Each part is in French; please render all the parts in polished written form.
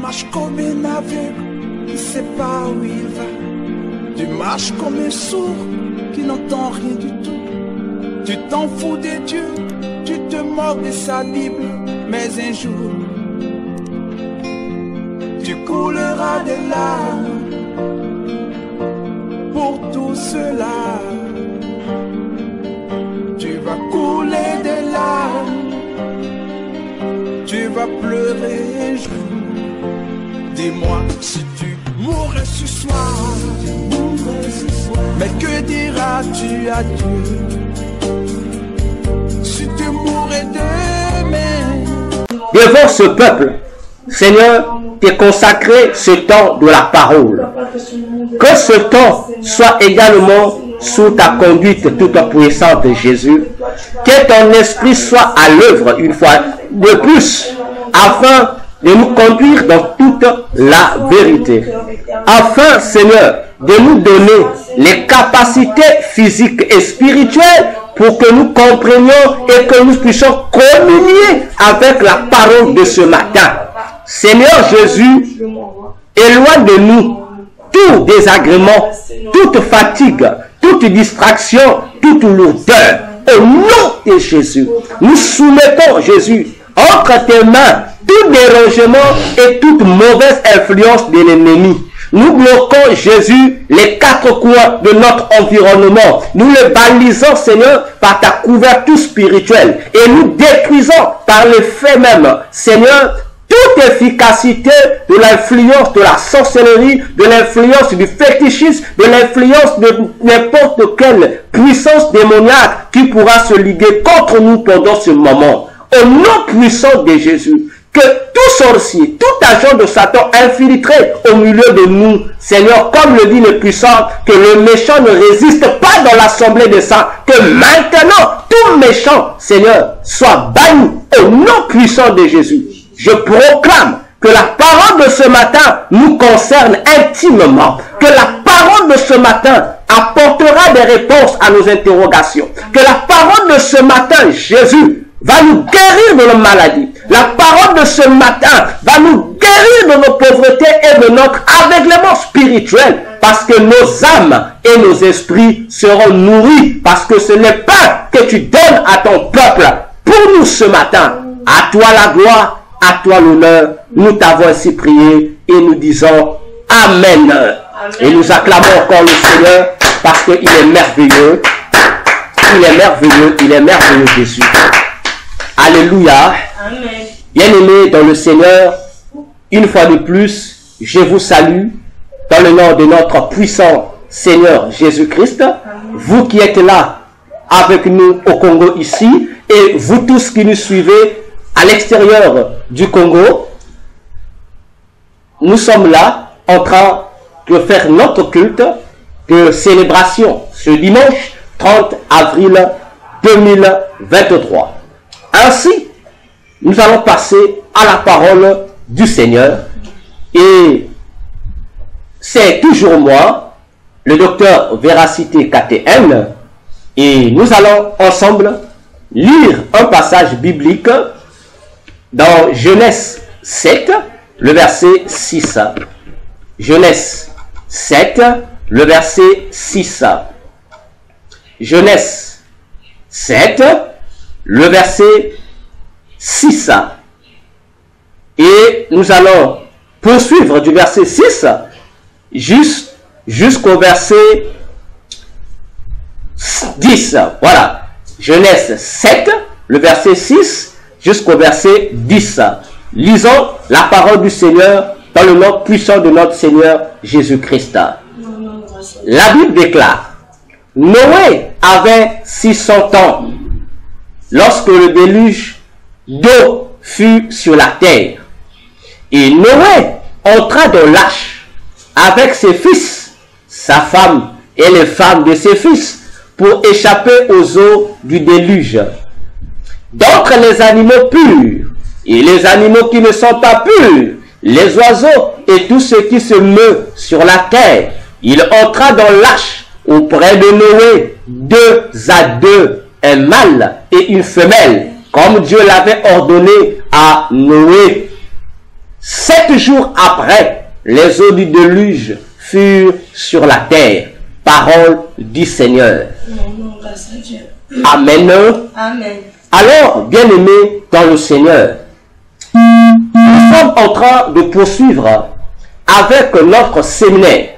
marches comme un aveugle qui ne sait pas où il va. Tu marches comme un sourd qui n'entend rien du tout. Tu t'en fous de Dieu, tu te moques de sa Bible. Mais un jour, tu couleras des larmes pour tout cela. Tu vas couler des larmes, tu vas pleurer un jour. Dis-moi si tu mourrais ce soir, mais que diras-tu à Dieu? Si tu mourrais demain. Devant ce peuple, Seigneur, t'es consacré ce temps de la parole. Que ce temps soit également sous ta conduite toute puissante, Jésus. Que ton esprit soit à l'œuvre une fois de plus, afin de nous conduire dans toute la vérité. Afin, Seigneur, de nous donner les capacités physiques et spirituelles pour que nous comprenions et que nous puissions communier avec la parole de ce matin. Seigneur Jésus, éloigne de nous tout désagrément, toute fatigue, toute distraction, toute lourdeur. Au nom de Jésus, nous soumettons, Jésus, entre tes mains tout dérangement et toute mauvaise influence de l'ennemi. Nous bloquons, Jésus, les quatre coins de notre environnement. Nous les balisons, Seigneur, par ta couverture spirituelle. Et nous détruisons par le fait même, Seigneur, toute efficacité de l'influence de la sorcellerie, de l'influence du fétichisme, de l'influence de n'importe quelle puissance démoniaque qui pourra se liguer contre nous pendant ce moment. Au nom puissant de Jésus, que tout sorcier, tout agent de Satan infiltré au milieu de nous, Seigneur, comme le dit le puissant, que le méchant ne résiste pas dans l'assemblée des saints, que maintenant, tout méchant, Seigneur, soit banni au nom puissant de Jésus. Je proclame que la parole de ce matin nous concerne intimement, que la parole de ce matin apportera des réponses à nos interrogations, que la parole de ce matin, Jésus, va nous guérir de nos maladies. La parole de ce matin va nous guérir de nos pauvretés et de notre aveuglement spirituel, parce que nos âmes et nos esprits seront nourris, parce que ce n'est pas que tu donnes à ton peuple pour nous ce matin. À toi la gloire, à toi l'honneur. Nous t'avons ainsi prié et nous disons Amen. Amen. Et nous acclamons encore le Seigneur parce qu'il est merveilleux. Il est merveilleux, il est merveilleux Jésus. Alléluia. Bien-aimés dans le Seigneur, une fois de plus, je vous salue dans le nom de notre puissant Seigneur Jésus-Christ. Vous qui êtes là avec nous au Congo ici, et vous tous qui nous suivez à l'extérieur du Congo, nous sommes là en train de faire notre culte de célébration ce dimanche 30 avril 2023. Ainsi, nous allons passer à la parole du Seigneur. Et c'est toujours moi, le docteur Véracité KTN, et nous allons ensemble lire un passage biblique dans Genèse 7, le verset 6. Genèse 7, le verset 6. Genèse 7, le verset 6. Et nous allons poursuivre du verset 6 jusqu'au verset 10. Voilà. Genèse 7, le verset 6 jusqu'au verset 10. Lisons la parole du Seigneur dans le nom puissant de notre Seigneur Jésus-Christ. La Bible déclare: Noé avait 600 ans lorsque le déluge d'eau fut sur la terre. Et Noé entra dans l'arche avec ses fils, sa femme et les femmes de ses fils, pour échapper aux eaux du déluge. D'entre les animaux purs et les animaux qui ne sont pas purs, les oiseaux et tout ce qui se meut sur la terre, il entra dans l'arche auprès de Noé, 2 à 2, un mâle et une femelle, comme Dieu l'avait ordonné à Noé. 7 jours après, les eaux du déluge furent sur la terre. Parole du Seigneur. Amen. Amen. Alors, bien-aimés dans le Seigneur, nous sommes en train de poursuivre avec notre séminaire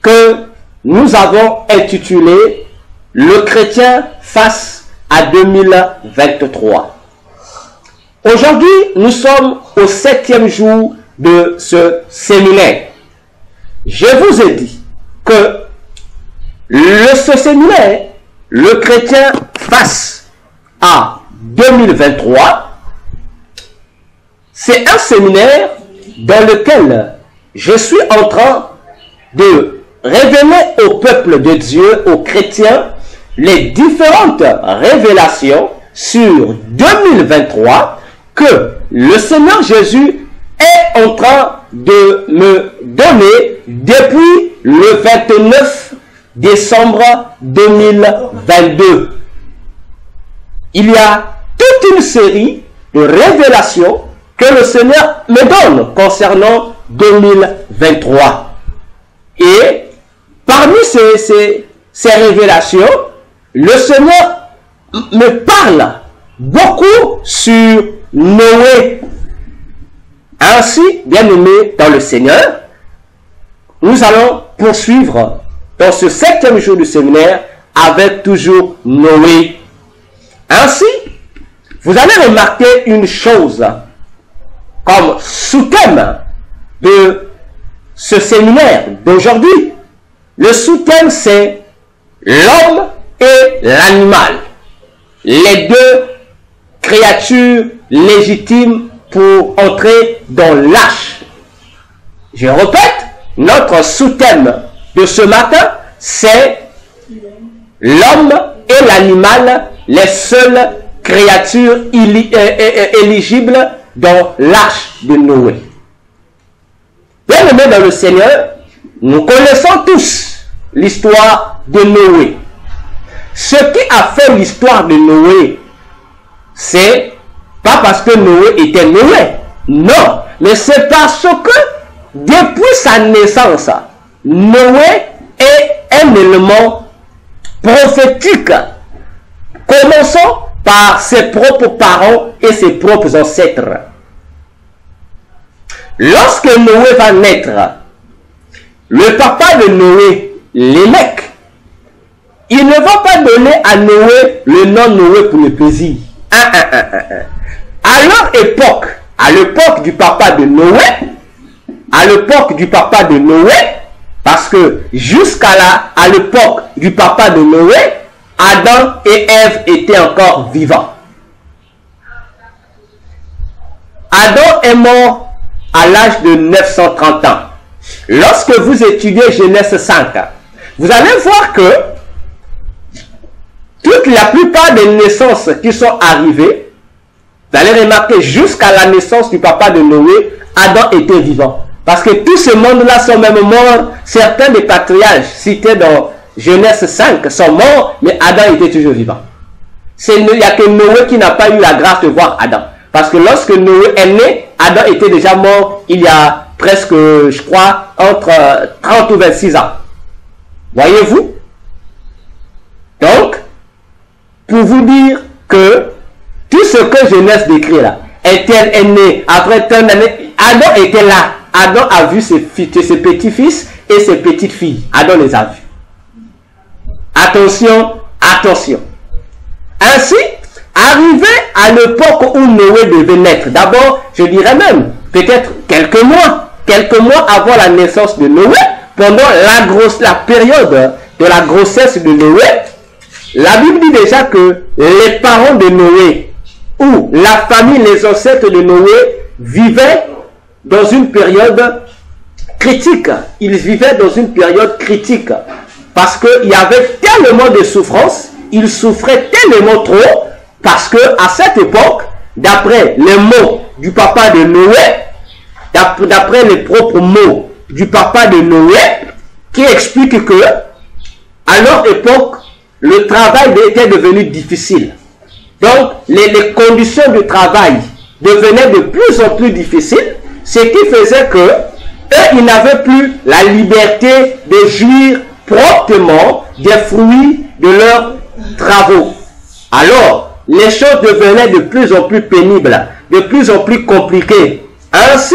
que nous avons intitulé « Le chrétien face à 2023 ». Aujourd'hui, nous sommes au 7e jour de ce séminaire. Je vous ai dit que ce séminaire, le chrétien face à 2023, c'est un séminaire dans lequel je suis en train de révéler au peuple de Dieu, aux chrétiens, les différentes révélations sur 2023 que le Seigneur Jésus est en train de me donner depuis le 29 décembre 2022. Il y a toute une série de révélations que le Seigneur me donne concernant 2023. Et parmi ces révélations, le Seigneur me parle beaucoup sur Noé. Ainsi, bien-aimés dans le Seigneur, nous allons poursuivre dans ce 7e jour du séminaire avec toujours Noé. Ainsi, vous allez remarquer une chose comme sous-thème de ce séminaire d'aujourd'hui. Le sous-thème, c'est l'homme et l'animal. Les deux créatures légitimes pour entrer dans l'arche. Je répète, notre sous-thème de ce matin, c'est l'homme et l'animal, les seules créatures éligibles dans l'arche de Noé. Bien-aimés dans le Seigneur, nous connaissons tous l'histoire de Noé. Ce qui a fait l'histoire de Noé, c'est pas parce que Noé était Noé, non, mais c'est parce que depuis sa naissance, Noé est un élément prophétique. Commençons par ses propres parents et ses propres ancêtres. Lorsque Noé va naître, le papa de Noé, Lémec, il ne va pas donner à Noé le nom Noé pour le plaisir. À leur époque, à l'époque du papa de Noé, parce que jusqu'à à l'époque du papa de Noé, Adam et Ève étaient encore vivants. Adam est mort à l'âge de 930 ans. Lorsque vous étudiez Genèse 5, vous allez voir que la plupart des naissances qui sont arrivées, vous allez remarquer jusqu'à la naissance du papa de Noé, Adam était vivant. Parce que tout ce monde-là sont même morts. Certains des patriarches cités dans Genèse 5 sont morts, mais Adam était toujours vivant. Il n'y a que Noé qui n'a pas eu la grâce de voir Adam. Parce que lorsque Noé est né, Adam était déjà mort il y a presque, je crois, entre 30 ou 26 ans. Voyez-vous? Donc, pour vous dire que tout ce que Genèse décrit là, est né après tant d'années, Adam était là. Adam a vu ses petits-fils et ses petites-filles. Adam les a vus. Attention, attention. Ainsi, arrivé à l'époque où Noé devait naître, d'abord, je dirais même, peut-être quelques mois avant la naissance de Noé, pendant la période de la grossesse de Noé, la Bible dit déjà que les parents de Noé, ou la famille, les ancêtres de Noé, vivaient dans une période critique. Ils vivaient dans une période critique. Parce qu'il y avait tellement de souffrances, ils souffraient tellement trop, parce que à cette époque, d'après les mots du papa de Noé, d'après les propres mots du papa de Noé, qui explique que, à leur époque, le travail était devenu difficile. Donc, les conditions de travail devenaient de plus en plus difficiles, ce qui faisait que eux, ils n'avaient plus la liberté de jouir promptement des fruits de leurs travaux. Alors, les choses devenaient de plus en plus pénibles, de plus en plus compliquées. Ainsi,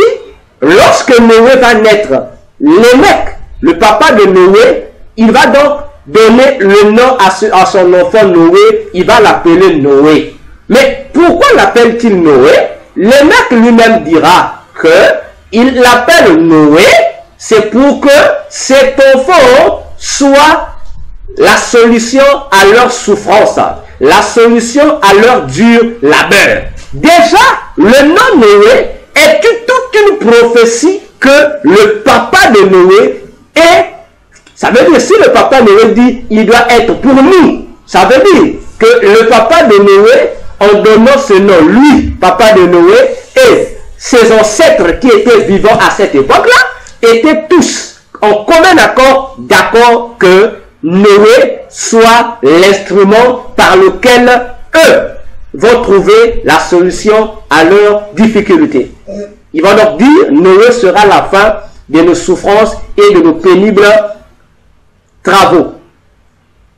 lorsque Noé va naître, Lémec, le papa de Noé, il va donc donner le nom à son enfant Noé, il va l'appeler Noé. Mais pourquoi l'appelle-t-il Noé? Lémec lui-même dira que il l'appelle Noé, c'est pour que cet enfant soit la solution à leur souffrance, la solution à leur dur labeur. Déjà, le nom Noé est toute une prophétie que le papa de Noé est. Ça veut dire, si le papa Noé dit, il doit être pour nous, ça veut dire que le papa de Noé, en donnant ce nom, lui, papa de Noé, et ses ancêtres qui étaient vivants à cette époque-là, étaient tous en commun accord, d'accord que Noé soit l'instrument par lequel eux vont trouver la solution à leurs difficultés. Ils vont donc dire, Noé sera la fin de nos souffrances et de nos pénibles travaux.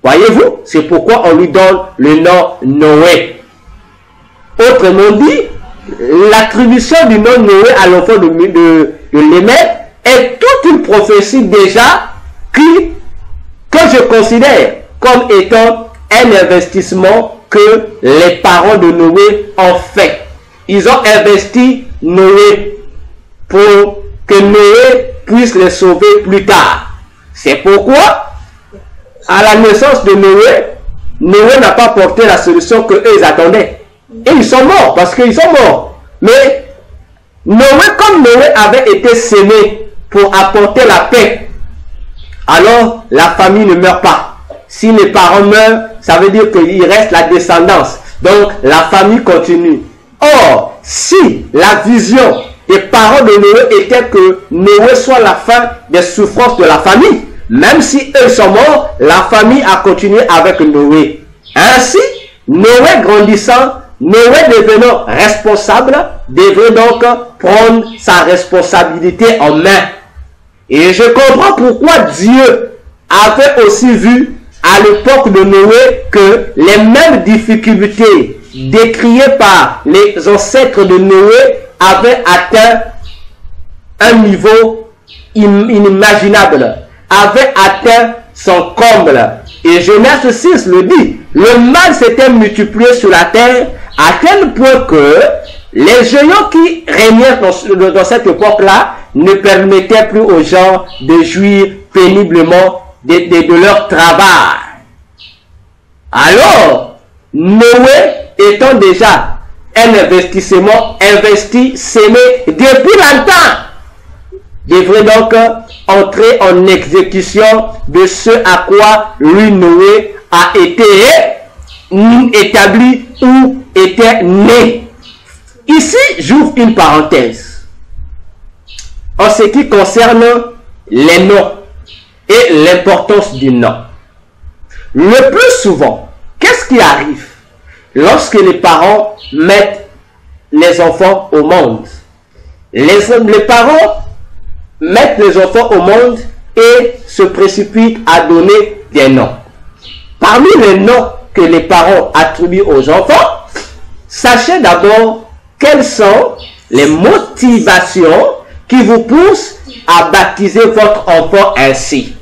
Voyez-vous, c'est pourquoi on lui donne le nom Noé. Autrement dit, l'attribution du nom Noé à l'enfant de Lémec est toute une prophétie déjà que je considère comme étant un investissement que les parents de Noé ont fait. Ils ont investi Noé pour que Noé puisse les sauver plus tard. C'est pourquoi, à la naissance de Noé, Noé n'a pas porté la solution que eux attendaient. Et ils sont morts, parce qu'ils sont morts. Mais Noé, comme Noé avait été sémé pour apporter la paix, alors la famille ne meurt pas. Si les parents meurent, ça veut dire qu'il reste la descendance. Donc la famille continue. Or, si la vision des parents de Noé était que Noé soit la fin des souffrances de la famille, même si eux sont morts, la famille a continué avec Noé. Ainsi, Noé grandissant, Noé devenant responsable, devrait donc prendre sa responsabilité en main. Et je comprends pourquoi Dieu avait aussi vu à l'époque de Noé que les mêmes difficultés décriées par les ancêtres de Noé avaient atteint un niveau inimaginable, avaient atteint son comble. Et Genèse 6 le dit, le mal s'était multiplié sur la terre à tel point que les géants qui régnaient dans cette époque-là ne permettaient plus aux gens de jouir péniblement de leur travail. Alors, Noé étant déjà un investissement investi, sémé depuis longtemps, devrait donc entrer en exécution de ce à quoi lui, Noé, a été établi ou était né. Ici, j'ouvre une parenthèse. En ce qui concerne les noms et l'importance du nom. Le plus souvent, qu'est-ce qui arrive lorsque les parents mettent les enfants au monde? Les parents mettent les enfants au monde et se précipitent à donner des noms. Parmi les noms que les parents attribuent aux enfants, sachez d'abord quelles sont les motivations qui vous poussent à baptiser votre enfant ainsi.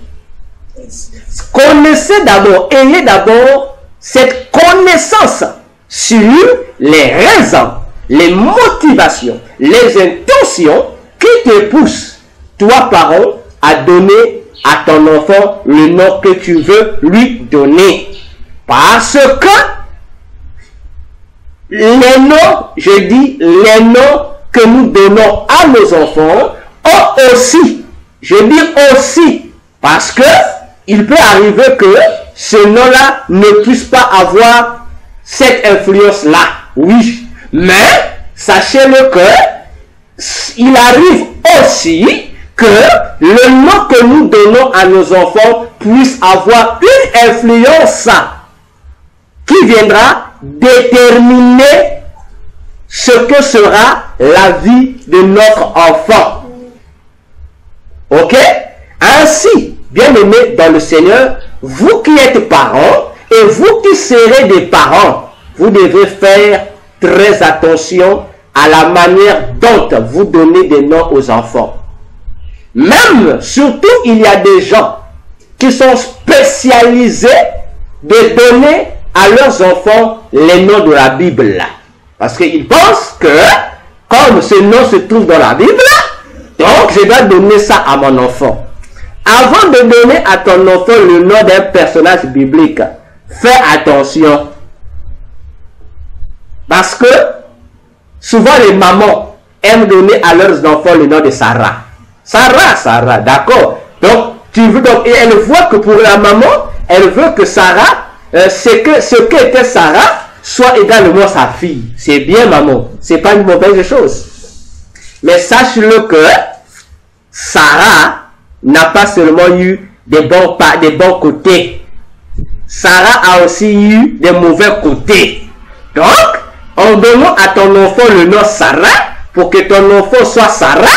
Connaissez d'abord, ayez d'abord cette connaissance sur les raisons, les motivations, les intentions qui te poussent, toi parent, à donner à ton enfant le nom que tu veux lui donner. Parce que les noms, je dis les noms que nous donnons à nos enfants ont aussi, je dis aussi, parce que il peut arriver que ce nom-là ne puisse pas avoir cette influence-là. Oui, mais sachez-le que il arrive aussi que le nom que nous donnons à nos enfants puisse avoir une influence qui viendra déterminer ce que sera la vie de notre enfant. Ok? Ainsi, bien-aimés dans le Seigneur, vous qui êtes parents et vous qui serez des parents, vous devez faire très attention à la manière dont vous donnez des noms aux enfants. Même, surtout, il y a des gens qui sont spécialisés de donner à leurs enfants les noms de la Bible. Parce qu'ils pensent que, comme ce nom se trouve dans la Bible, donc je dois donner ça à mon enfant. Avant de donner à ton enfant le nom d'un personnage biblique, fais attention. Parce que souvent les mamans aiment donner à leurs enfants le nom de Sarah. Sarah, d'accord. Donc, et elle voit que pour la maman, elle veut que Sarah, ce qu'était Sarah, soit également sa fille. C'est bien, maman. C'est pas une mauvaise chose. Mais sache-le que Sarah n'a pas seulement eu des bons côtés. Sarah a aussi eu des mauvais côtés. Donc, en donnant à ton enfant le nom Sarah, pour que ton enfant soit Sarah,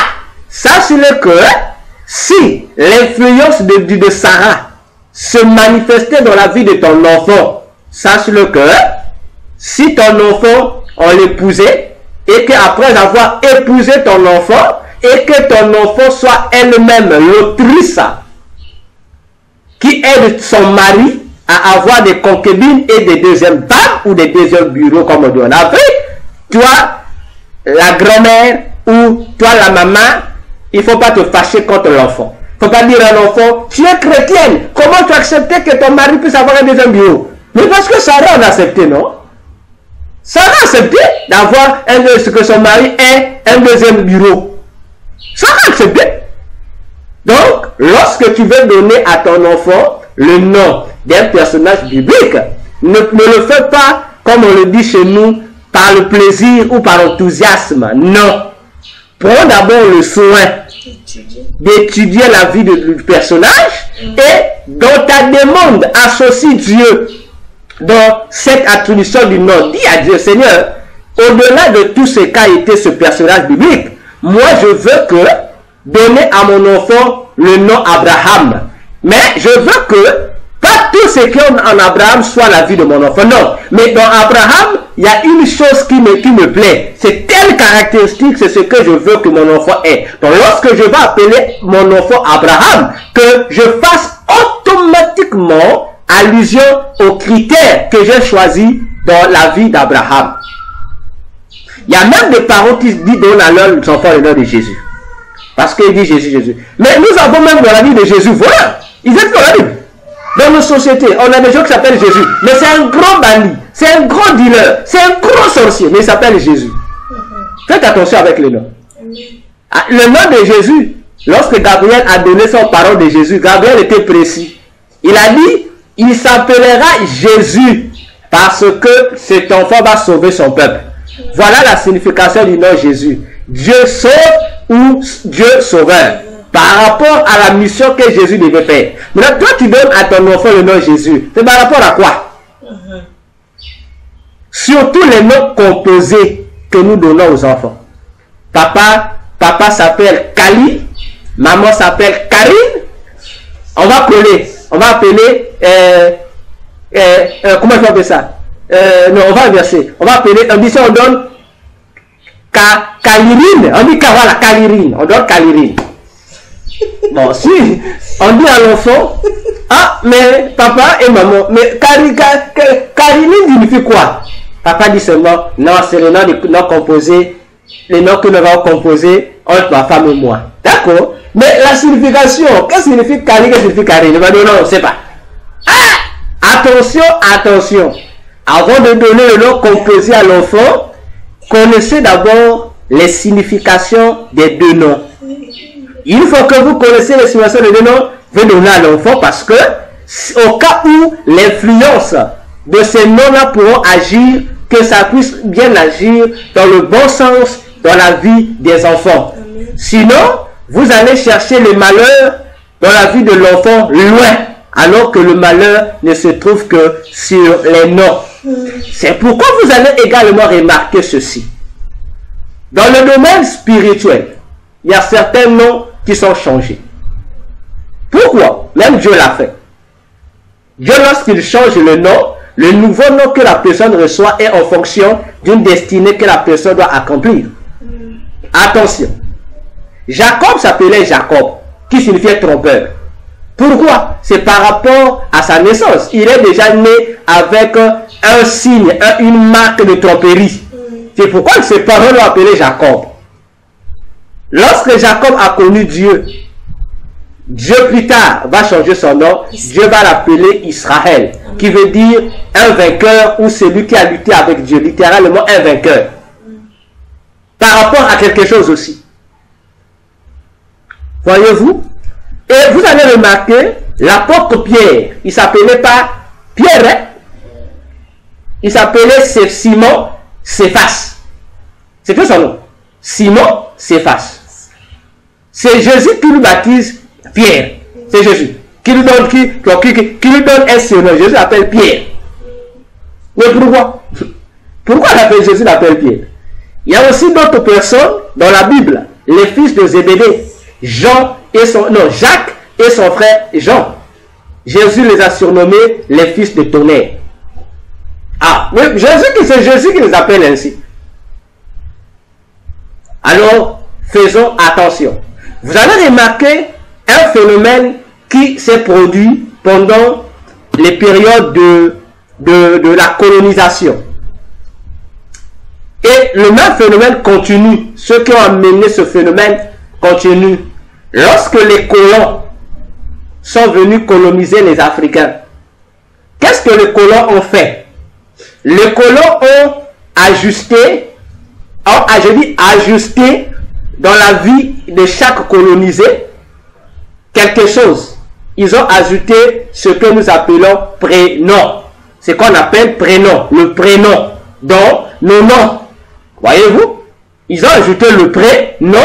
sache-le que si l'influence de Sarah se manifestait dans la vie de ton enfant, sache-le que si ton enfant, on l'épousait, et qu'après avoir épousé ton enfant, et que ton enfant soit elle-même l'autrice qui aide son mari à avoir des concubines et des deuxièmes femmes ou des deuxièmes bureaux comme on dit en Afrique, toi, la grand-mère ou toi, la maman, il ne faut pas te fâcher contre l'enfant. Il ne faut pas dire à l'enfant, tu es chrétienne, comment tu acceptais que ton mari puisse avoir un deuxième bureau? Mais parce que Sarah a accepté, non? Sarah a accepté d'avoir que son mari ait un deuxième bureau. Sarah a accepté. Donc, lorsque tu veux donner à ton enfant le nom d'un personnage biblique, ne le fais pas, comme on le dit chez nous, par le plaisir ou par enthousiasme. Non. Prends d'abord le soin d'étudier la vie du personnage et dans ta demande, associe Dieu dans cette attribution du nom. Dis à Dieu, Seigneur, au-delà de tout ce qu'a été ce personnage biblique, moi je veux que donner à mon enfant le nom Abraham. Mais je veux que pas tout ce qu'il y a en Abraham soit la vie de mon enfant. Non. Mais dans Abraham, il y a une chose qui me plaît. C'est telle caractéristique, c'est ce que je veux que mon enfant ait. Donc lorsque je vais appeler mon enfant Abraham, que je fasse automatiquement allusion aux critères que j'ai choisis dans la vie d'Abraham. Il y a même des parents qui donnent à leurs enfants le nom de Jésus. Parce qu'il dit Jésus. Mais nous avons même dans la vie de Jésus, voilà, ils étaient dans la Bible. Dans nos sociétés, on a des gens qui s'appellent Jésus. Mais c'est un grand bandit, c'est un grand dealer, c'est un gros sorcier, mais il s'appelle Jésus. Faites attention avec le nom. Le nom de Jésus, lorsque Gabriel a donné son parole de Jésus, Gabriel était précis. Il a dit, il s'appellera Jésus, parce que cet enfant va sauver son peuple. Voilà la signification du nom Jésus. Dieu sauve ou Dieu sauveur. Par rapport à la mission que Jésus devait faire. Maintenant, toi, tu donnes à ton enfant le nom Jésus. C'est par rapport à quoi? Surtout les noms composés que nous donnons aux enfants. Papa s'appelle Kali. Maman s'appelle Karine. On va coller. On va appeler... comment je vais appeler ça? Non, on va inverser. On va appeler... On dit ça, on donne... Kalirine. On dit voilà, Kalirine. On donne Kalirine. Bon, si on dit à l'enfant, ah, mais papa et maman, mais Karine signifie quoi? Papa dit seulement, non, c'est le nom des noms composés, les noms que nous avons composés entre ma femme et moi. D'accord? Mais la signification, qu'est-ce que signifie Karine, qu'est-ce que signifie Karine? Non, on ne sait pas. Ah! Attention. Avant de donner le nom composé à l'enfant, connaissez d'abord les significations des deux noms. Il faut que vous connaissiez les significations des deux noms, vous donner à l'enfant parce que, au cas où l'influence de ces noms-là pourront agir, que ça puisse bien agir dans le bon sens dans la vie des enfants. Sinon, vous allez chercher le malheur dans la vie de l'enfant loin, alors que le malheur ne se trouve que sur les noms. C'est pourquoi vous allez également remarquer ceci. Dans le domaine spirituel, il y a certains noms qui sont changés. Pourquoi? Même Dieu l'a fait. Dieu, lorsqu'il change le nom, le nouveau nom que la personne reçoit est en fonction d'une destinée que la personne doit accomplir. Attention. Jacob s'appelait Jacob, qui signifiait trompeur. Pourquoi? C'est par rapport à sa naissance. Il est déjà né avec un signe, une marque de tromperie. C'est pourquoi ses parents l'ont appelé Jacob. Lorsque Jacob a connu Dieu, Dieu plus tard va changer son nom. Dieu va l'appeler Israël, qui veut dire un vainqueur ou celui qui a lutté avec Dieu. Littéralement un vainqueur. Par rapport à quelque chose aussi. Voyez-vous? Et vous allez remarquer, l'apôtre Pierre, il ne s'appelait pas Pierre, hein? Il s'appelait Simon Céphas. C'est tout son nom. Simon Céphas. C'est Jésus qui lui baptise Pierre. C'est Jésus. Qui lui donne un surnom. Jésus l'appelle Pierre. Mais pourquoi? Pourquoi Jésus l'appelle Pierre? Il y a aussi d'autres personnes dans la Bible. Les fils de Zébédée. Jacques et son frère Jean. Jésus les a surnommés les fils de tonnerre. Ah, mais c'est Jésus qui les appelle ainsi. Alors, faisons attention. Vous allez remarquer un phénomène qui s'est produit pendant les périodes de la colonisation. Et le même phénomène continue. Ceux qui ont amené ce phénomène continuent. Lorsque les colons sont venus coloniser les Africains, qu'est-ce que les colons ont fait? Les colons ont ajusté dans la vie de chaque colonisé quelque chose. Ils ont ajouté ce que nous appelons prénom. Ce qu'on appelle prénom. Le prénom. Donc, nos noms. Voyez-vous? Ils ont ajouté le prénom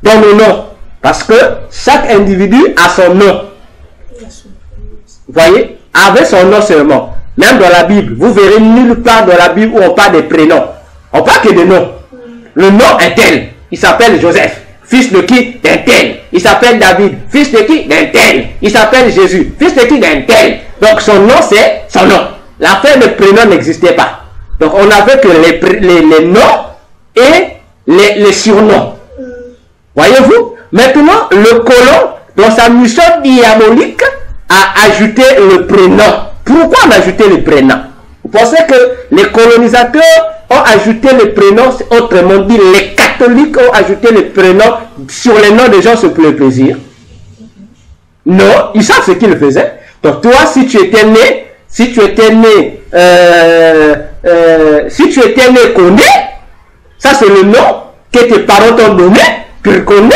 dans nos noms. Parce que chaque individu a son nom. Vous voyez? Avec son nom seulement. Même dans la Bible. Vous verrez nulle part dans la Bible où on parle des prénoms. On parle que des noms. Le nom est tel. Il s'appelle Joseph. Fils de qui? D'un tel. Il s'appelle David. Fils de qui? D'un tel. Il s'appelle Jésus. Fils de qui? D'un tel. Donc son nom c'est son nom. L'affaire de prénom n'existait pas. Donc on avait que les noms et les surnoms. Voyez-vous? Maintenant, le colon, dans sa mission diabolique, a ajouté le prénom. Pourquoi on a ajouté le prénom? Vous pensez que les colonisateurs ont ajouté le prénom, autrement dit, les catholiques ont ajouté le prénom sur les noms des gens sur le plaisir? Non, ils savent ce qu'ils faisaient. Donc toi, si tu étais né Condé, ça c'est le nom que tes parents t'ont donné, Pierre Condé.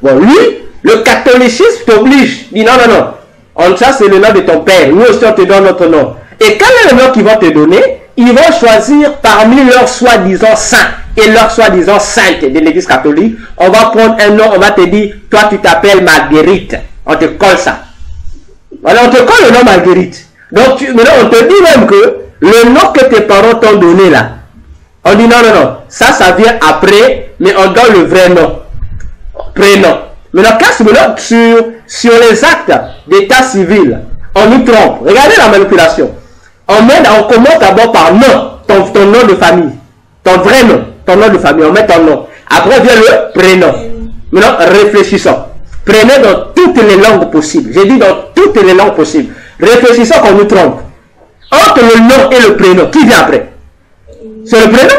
Bon, lui, le catholicisme t'oblige. Il dit non. Ça c'est le nom de ton père. Nous aussi on te donne notre nom. Et quel est le nom qu'ils vont te donner? Ils vont choisir parmi leurs soi-disant saints et leurs soi-disant saintes de l'église catholique. On va prendre un nom, on va te dire, toi tu t'appelles Marguerite. On te colle ça. Alors on te colle le nom Marguerite. Donc maintenant on te dit même que le nom que tes parents t'ont donné là, on dit non. Ça vient après, mais on donne le vrai nom. Prénom. Maintenant, sur les actes d'état civil, on nous trompe. Regardez la manipulation. On commence d'abord par nom, ton nom de famille. Ton vrai nom, ton nom de famille. On met ton nom. Après vient le prénom. Maintenant, réfléchissons. Prenez dans toutes les langues possibles. J'ai dit dans toutes les langues possibles. Réfléchissons qu'on nous trompe. Entre le nom et le prénom, qui vient après? C'est le prénom?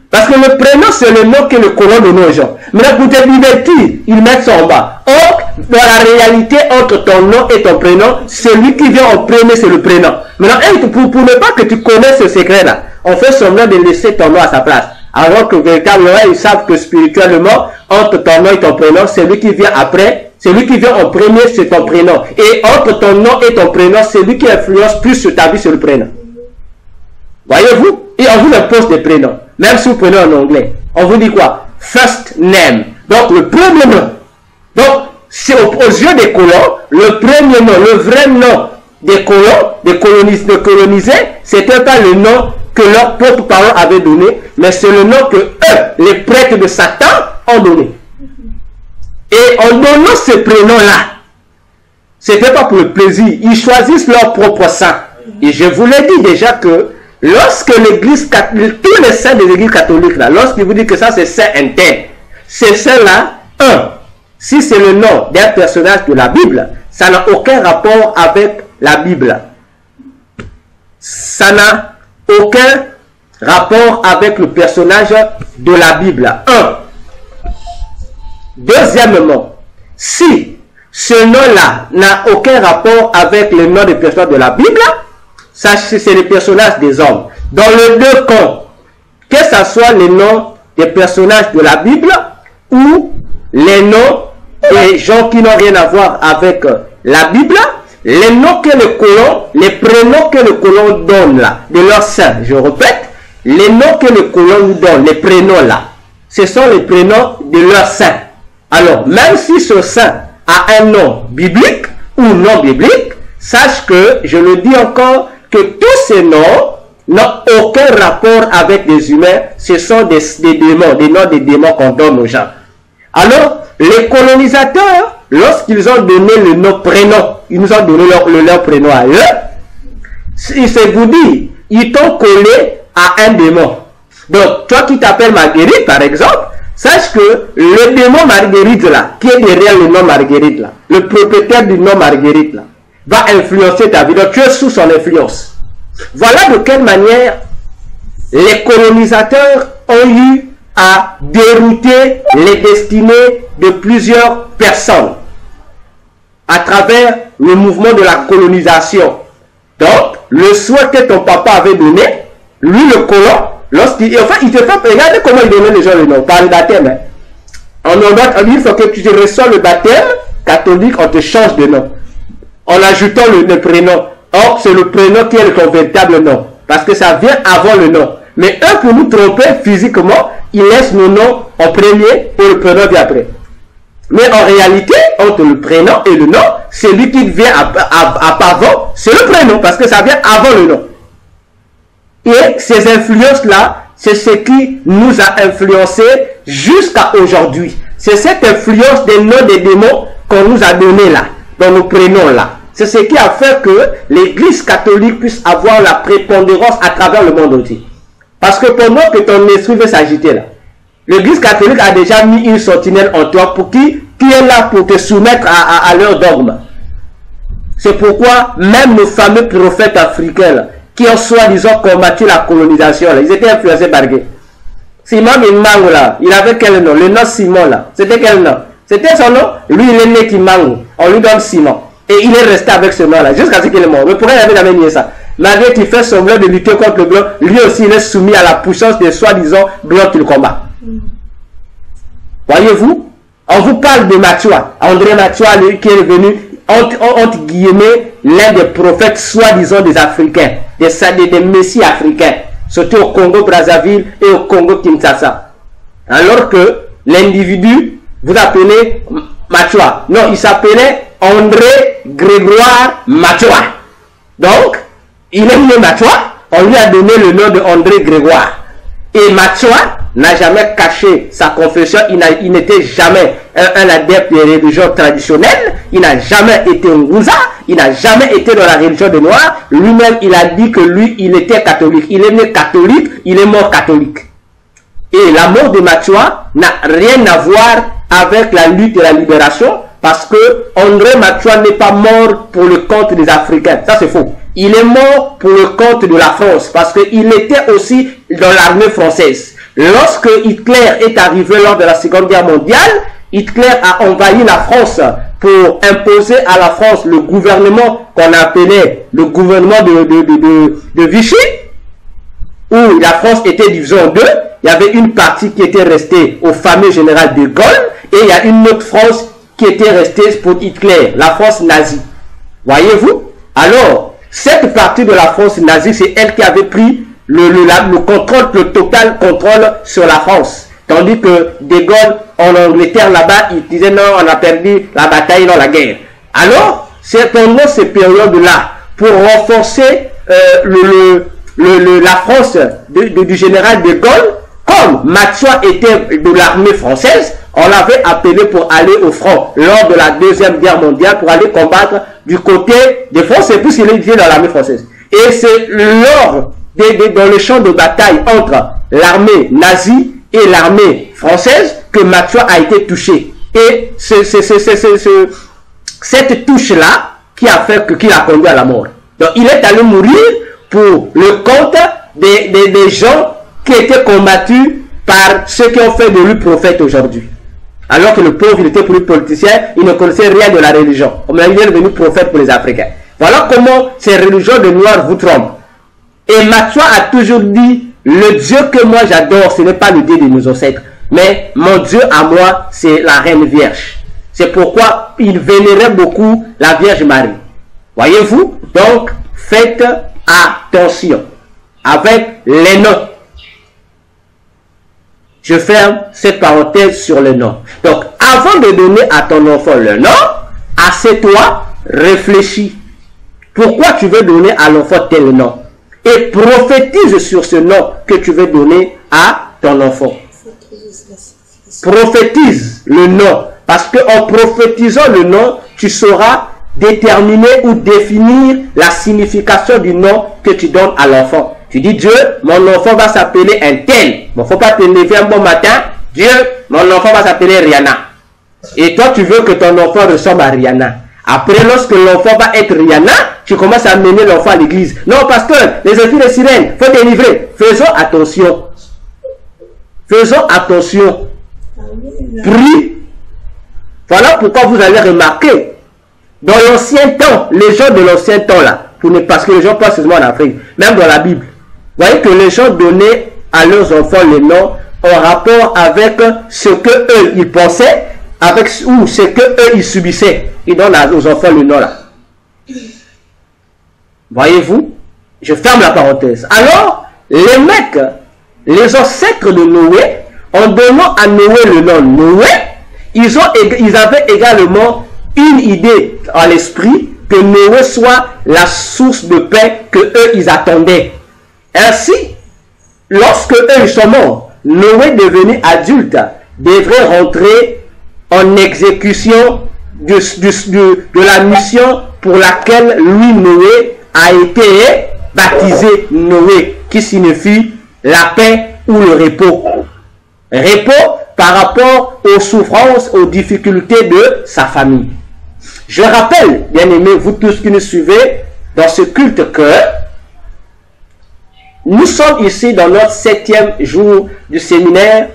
Parce que le prénom, c'est le nom que le colon donne aux gens. Maintenant, pour te divertir, ils mettent ça en bas. Or, dans la réalité, entre ton nom et ton prénom, celui qui vient en premier, c'est le prénom. Maintenant, pour ne pas que tu connaisses ce secret-là, on fait semblant de laisser ton nom à sa place. Alors que véritablement, ils savent que spirituellement, entre ton nom et ton prénom, celui qui vient après, celui qui vient en premier, c'est ton prénom. Et entre ton nom et ton prénom, celui qui influence plus sur ta vie, c'est le prénom. Voyez-vous? Et on vous impose des prénoms. Même si vous prenez en anglais. On vous dit quoi? First name. Donc, le premier nom. Donc, c'est aux yeux des colons, le premier nom, le vrai nom des colons, des colonisés, c'était pas le nom que leurs propres parents avaient donné, mais c'est le nom que eux, les prêtres de Satan, ont donné. Et en donnant ce prénom-là, ce n'était pas pour le plaisir, ils choisissent leur propre sang. Et je vous l'ai dit déjà que lorsque l'Église catholique, tous les saints de l'Église catholique, lorsqu'ils vous disent que ça c'est saint interne, ces saints-là, si c'est le nom d'un personnage de la Bible, ça n'a aucun rapport avec la Bible. Ça n'a aucun rapport avec le personnage de la Bible. Deuxièmement, si ce nom-là n'a aucun rapport avec le nom des personnages de la Bible, sachez que c'est les personnages des hommes. Dans les deux cas, que ce soit les noms des personnages de la Bible ou les noms des gens qui n'ont rien à voir avec la Bible, les noms que le colon, les prénoms que le colon donne là, de leur saint, je répète, les noms que le colon nous donne, les prénoms là, ce sont les prénoms de leur saint. Alors, même si ce saint a un nom biblique ou non biblique, sache que, je le dis encore, que tous ces noms n'ont aucun rapport avec les humains, ce sont des démons, des noms des démons qu'on donne aux gens. Alors, les colonisateurs, lorsqu'ils ont donné le nom prénom, ils nous ont donné leur prénom à eux, c'est vous dire, ils t'ont collé à un démon. Donc, toi qui t'appelles Marguerite, par exemple, sache que le démon Marguerite là, qui est derrière le nom Marguerite là, le propriétaire du nom Marguerite là, va influencer ta vie. Donc, tu es sous son influence. Voilà de quelle manière les colonisateurs ont eu à dérouter les destinées de plusieurs personnes à travers le mouvement de la colonisation. Donc, le souhait que ton papa avait donné, lui le colon, lorsqu'il il te fait, regardez comment il donnait les gens le nom, par le baptême. Il faut que tu reçois le baptême catholique, on te change de nom. En ajoutant le prénom. Or, c'est le prénom qui est ton véritable nom. Parce que ça vient avant le nom. Mais eux, pour nous tromper physiquement, ils laissent le nom en premier et le prénom vient après. Mais en réalité, entre le prénom et le nom, celui qui vient avant, c'est le prénom, parce que ça vient avant le nom. Et ces influences-là, c'est ce qui nous a influencés jusqu'à aujourd'hui. C'est cette influence des noms des démons qu'on nous a donné là, dans nos prénoms là. C'est ce qui a fait que l'Église catholique puisse avoir la prépondérance à travers le monde entier. Parce que pendant que ton esprit veut s'agiter là, l'Église catholique a déjà mis une sentinelle en toi pour qui est là pour te soumettre à leur dogme. C'est pourquoi même nos fameux prophètes africains là, qui ont soi-disant combattu la colonisation, là, ils étaient influencés par Dieu. Simon Kimangu là, il avait quel nom? Le nom Simon là, c'était quel nom? C'était son nom? Lui il est né Kimangu, on lui donne Simon. Et il est resté avec ce nom là, jusqu'à ce qu'il est mort. Mais pourquoi il avait jamais nié ça? Malgré qu'il fait semblant de lutter contre le blanc, lui aussi il est soumis à la puissance des soi-disant blancs qu'il combat. Voyez-vous? On vous parle de Matua, André Matua qui est venu, entre guillemets, l'un des prophètes soi-disant des Africains, des messies africains, surtout au Congo-Brazzaville et au Congo-Kinshasa. Alors que l'individu, vous appelez Matua. Non, il s'appelait André Grégoire Matua. Donc, il est né Matua, on lui a donné le nom de André Grégoire. Et Matua n'a jamais caché sa confession, il n'était jamais un adepte des religions traditionnelles, il n'a jamais été un Ngouza, il n'a jamais été dans la religion des Noirs. Lui-même, il a dit que lui, il était catholique. Il est né catholique, il est mort catholique. Et la mort de Matua n'a rien à voir avec la lutte de la libération, parce que André Matua n'est pas mort pour le compte des Africains. Ça, c'est faux. Il est mort pour le compte de la France, parce qu'il était aussi dans l'armée française. Lorsque Hitler est arrivé lors de la Seconde Guerre mondiale, Hitler a envahi la France pour imposer à la France le gouvernement qu'on appelait le gouvernement de Vichy, où la France était divisée en deux. Il y avait une partie qui était restée au fameux général de Gaulle, et il y a une autre France qui était restée pour Hitler, la France nazie. Voyez-vous? Alors, cette partie de la France nazie, c'est elle qui avait pris le contrôle, le total contrôle sur la France. Tandis que De Gaulle, en Angleterre, là-bas, il disait non, on a perdu la bataille dans la guerre. Alors, c'est pendant ces périodes-là, pour renforcer la France du général de Gaulle, comme Matsua était de l'armée française, on l'avait appelé pour aller au front lors de la Deuxième Guerre mondiale pour aller combattre du côté des Français, puisqu'il était dans l'armée française. Et c'est lors dans le champ de bataille entre l'armée nazie et l'armée française que Matsua a été touché. Et cette touche-là qui a fait qu'il a conduit à la mort. Donc il est allé mourir pour le compte des gens qui étaient combattus par ceux qui ont fait de lui prophète aujourd'hui. Alors que le pauvre, il était pour lui politicien, il ne connaissait rien de la religion. Mais il est devenu prophète pour les Africains. Voilà comment ces religions de noirs vous trompent. Et Matsua a toujours dit, le Dieu que moi j'adore, ce n'est pas le Dieu de nos ancêtres, mais mon Dieu à moi, c'est la Reine Vierge. C'est pourquoi il vénérait beaucoup la Vierge Marie. Voyez-vous? Donc, faites attention avec les noms. Je ferme cette parenthèse sur le nom. Donc, avant de donner à ton enfant le nom, assieds-toi, réfléchis. Pourquoi tu veux donner à l'enfant tel nom? Et prophétise sur ce nom que tu veux donner à ton enfant. Prophétise le nom. Parce qu'en prophétisant le nom, tu sauras déterminer ou définir la signification du nom que tu donnes à l'enfant. Tu dis, Dieu, mon enfant va s'appeler un tel. Il ne faut pas te lever un bon matin. Dieu, mon enfant va s'appeler Rihanna. Et toi, tu veux que ton enfant ressemble à Rihanna. Après, lorsque l'enfant va être Rihanna, tu commences à mener l'enfant à l'église. Non, pasteur, les filles de sirène, il faut délivrer. Faisons attention. Faisons attention. Prie. Voilà pourquoi vous allez remarquer, dans l'ancien temps, les gens de l'ancien temps là, parce que les gens pas seulement en Afrique, même dans la Bible, vous voyez que les gens donnaient à leurs enfants les noms en rapport avec ce que eux ils pensaient, avec ou ce que eux ils subissaient. Ils donnent aux enfants le nom là. Voyez-vous? Je ferme la parenthèse. Alors, les mecs, les ancêtres de Noé, en donnant à Noé le nom Noé, ils avaient également une idée à l'esprit que Noé soit la source de paix que eux ils attendaient. Ainsi, lorsque eux ils sont morts, Noé devenu adulte devrait rentrer en exécution de la mission pour laquelle lui Noé a été baptisé Noé, qui signifie la paix ou le repos. Repos par rapport aux souffrances, aux difficultés de sa famille. Je rappelle, bien aimés, vous tous qui nous suivez dans ce culte, que nous sommes ici dans notre 7e jour du séminaire,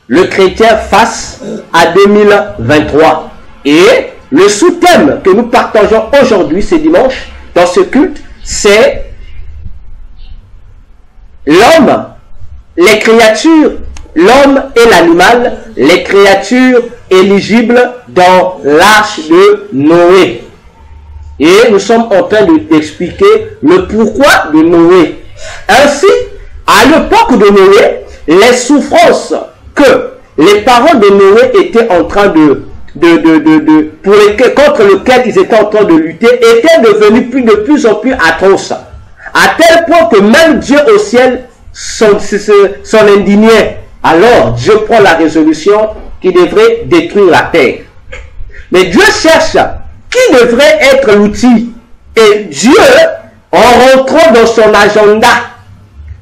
le chrétien face à 2023. Et le sous-thème que nous partageons aujourd'hui, ce dimanche, dans ce culte, c'est l'homme, les créatures, l'homme et l'animal, les créatures éligibles dans l'arche de Noé. Et nous sommes en train d'expliquer le pourquoi de Noé. Ainsi, à l'époque de Noé, les souffrances que les parents de Noé étaient en train contre lesquelles ils étaient en train de lutter, étaient devenues de plus en plus atroces. À tel point que même Dieu au ciel s'en indignait. Alors, Dieu prend la résolution qui devrait détruire la terre. Mais Dieu cherche qui devrait être l'outil. Et Dieu, en rentrant dans son agenda,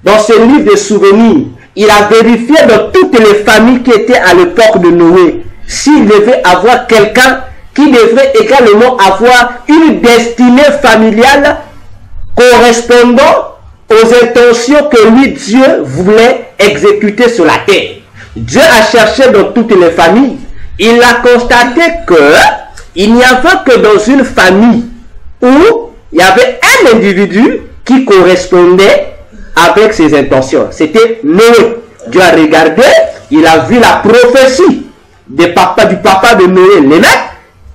dans ce livre de souvenirs, il a vérifié dans toutes les familles qui étaient à l'époque de Noé, s'il devait avoir quelqu'un qui devrait également avoir une destinée familiale correspondant aux intentions que lui, Dieu, voulait exécuter sur la terre. Dieu a cherché dans toutes les familles. Il a constaté que il n'y avait que dans une famille où il y avait un individu qui correspondait avec ses intentions. C'était Noé. Dieu a regardé, il a vu la prophétie du papa de Noé, Lémec,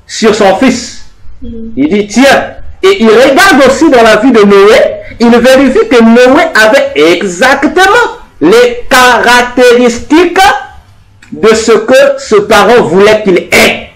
sur son fils. Il dit, tiens, et il regarde aussi dans la vie de Noé, il vérifie que Noé avait exactement les caractéristiques de ce que ce parent voulait qu'il ait.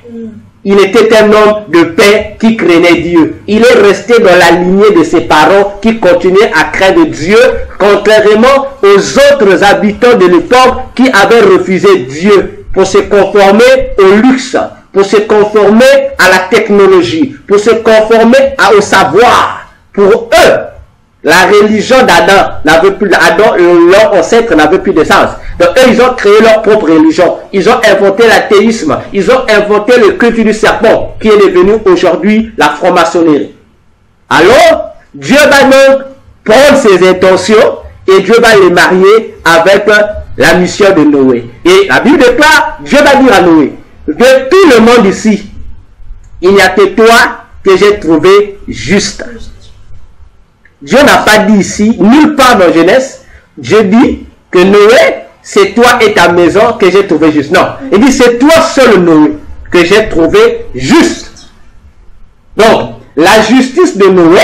il était un homme de paix qui craignait Dieu. Il est resté dans la lignée de ses parents qui continuaient à craindre Dieu, contrairement aux autres habitants de l'époque qui avaient refusé Dieu pour se conformer au luxe, pour se conformer à la technologie, pour se conformer au savoir. Pour eux, la religion d'Adam n'avait plus, Adam, leur ancêtre n'avait plus de sens. Donc eux, ils ont créé leur propre religion. Ils ont inventé l'athéisme. Ils ont inventé le culte du serpent, qui est devenu aujourd'hui la franc-maçonnerie. Alors, Dieu va donc prendre ses intentions et Dieu va les marier avec la mission de Noé. Et la Bible déclare, Dieu va dire à Noé, de tout le monde ici, il n'y a que toi que j'ai trouvé juste. Dieu n'a pas dit ici, nulle part dans Genèse, Dieu dit que Noé, c'est toi et ta maison que j'ai trouvé juste. Non, il dit c'est toi seul Noé que j'ai trouvé juste. Donc, la justice de Noé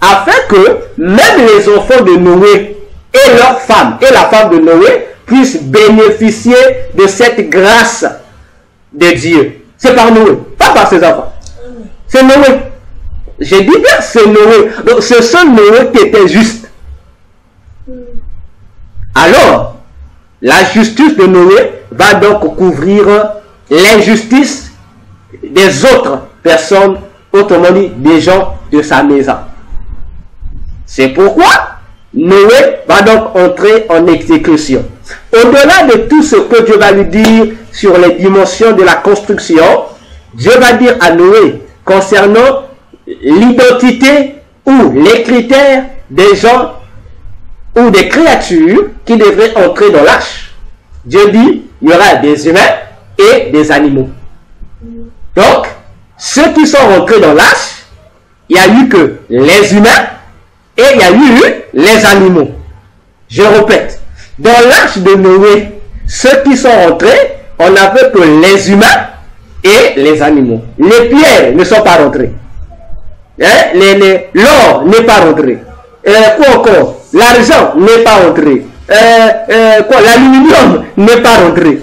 a fait que même les enfants de Noé et leurs femmes et la femme de Noé puissent bénéficier de cette grâce de Dieu. C'est par Noé, pas par ses enfants. C'est Noé. J'ai dit bien, c'est Noé. Donc, c'est seul Noé qui était juste. Alors, la justice de Noé va donc couvrir l'injustice des autres personnes, autrement dit, des gens de sa maison. C'est pourquoi Noé va donc entrer en exécution. Au-delà de tout ce que Dieu va lui dire sur les dimensions de la construction, Dieu va dire à Noé concernant l'identité ou les critères des gens ou des créatures qui devraient entrer dans l'arche. Dieu dit, il y aura des humains et des animaux. Donc, ceux qui sont rentrés dans l'arche, il n'y a eu que les humains et il y a eu les animaux. Je répète, dans l'arche de Noé, ceux qui sont rentrés, on n'avait que les humains et les animaux. Les pierres ne sont pas rentrées. L'or n'est pas rentré. Quoi encore? L'argent n'est pas rentré. L'aluminium n'est pas rentré.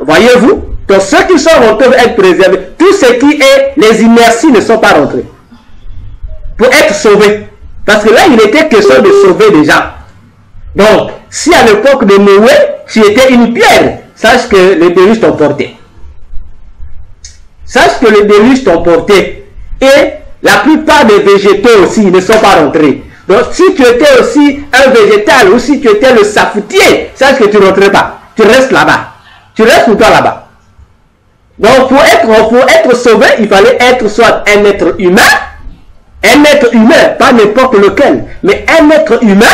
Voyez-vous? Donc ceux qui sont rentrés vont être préservés. Tout ce qui est les inerties ne sont pas rentrés. Pour être sauvés. Parce que là, il était question de sauver les gens. Donc, si à l'époque de Noé, tu étais une pierre, sache que les déluges t'ont porté. Sache que les déluges t'ont porté. Et la plupart des végétaux aussi ne sont pas rentrés. Donc, si tu étais aussi un végétal ou si tu étais le safoutier, sache que tu ne rentrais pas. Tu restes là-bas. Tu restes tout le temps là-bas. Donc, pour être sauvé, il fallait être soit un être humain, pas n'importe lequel, mais un être humain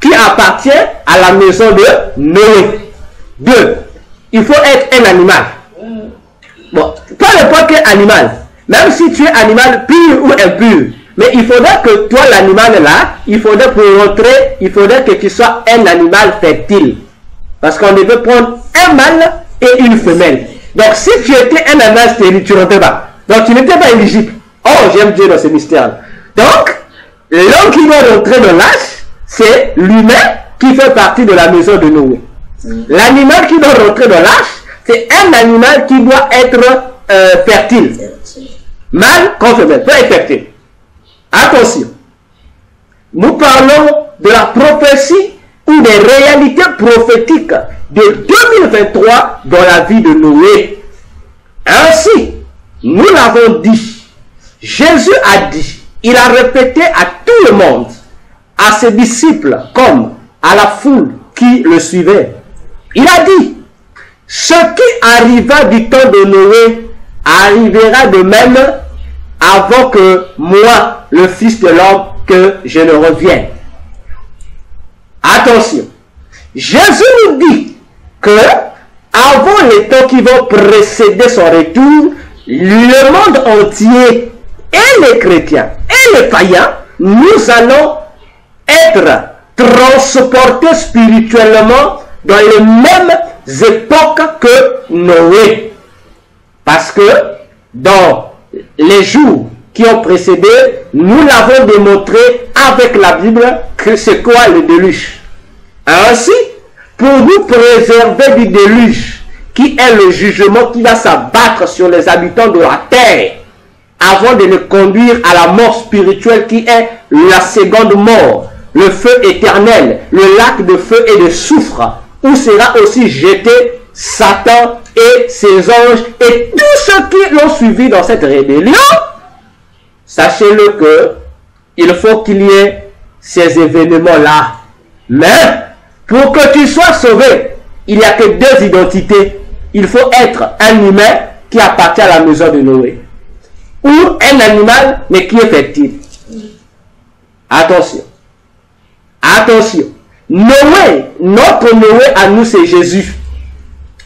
qui appartient à la maison de Noé. 2. Il faut être un animal. Bon, pas n'importe quel animal. Même si tu es animal pur ou impur. Mais il faudrait que toi, l'animal là, il faudrait pour rentrer, il faudrait que tu sois un animal fertile. Parce qu'on devait prendre un mâle et une femelle. Donc si tu étais un animal stérile, tu ne rentrais pas. Donc tu n'étais pas éligible. Oh, j'aime Dieu dans ce mystère. Donc, l'homme qui doit rentrer dans l'arche, c'est l'humain qui fait partie de la maison de Noé. L'animal qui doit rentrer dans l'arche, c'est un animal qui doit être fertile. Mâle comme femelle, peut être fertile. Attention, nous parlons de la prophétie ou des réalités prophétiques de 2023 dans la vie de Noé. Ainsi, nous l'avons dit, Jésus a dit, il a répété à tout le monde, à ses disciples comme à la foule qui le suivait. Il a dit, ce qui arriva du temps de Noé arrivera de même avant que moi, le Fils de l'homme, que je ne revienne. Attention, Jésus nous dit que avant les temps qui vont précéder son retour, le monde entier et les chrétiens et les païens, nous allons être transportés spirituellement dans les mêmes époques que Noé. Parce que dans les jours qui ont précédé, nous l'avons démontré avec la Bible que c'est quoi le déluge. Ainsi, pour nous préserver du déluge qui est le jugement qui va s'abattre sur les habitants de la terre avant de les conduire à la mort spirituelle qui est la seconde mort, le feu éternel, le lac de feu et de soufre, où sera aussi jeté Satan et ses anges et tous ceux qui l'ont suivi dans cette rébellion. Sachez-le que il faut qu'il y ait ces événements-là. Mais pour que tu sois sauvé, il n'y a que deux identités. Il faut être un humain qui appartient à la maison de Noé, ou un animal mais qui est fertile. Attention. Attention. Noé, notre Noé à nous c'est Jésus.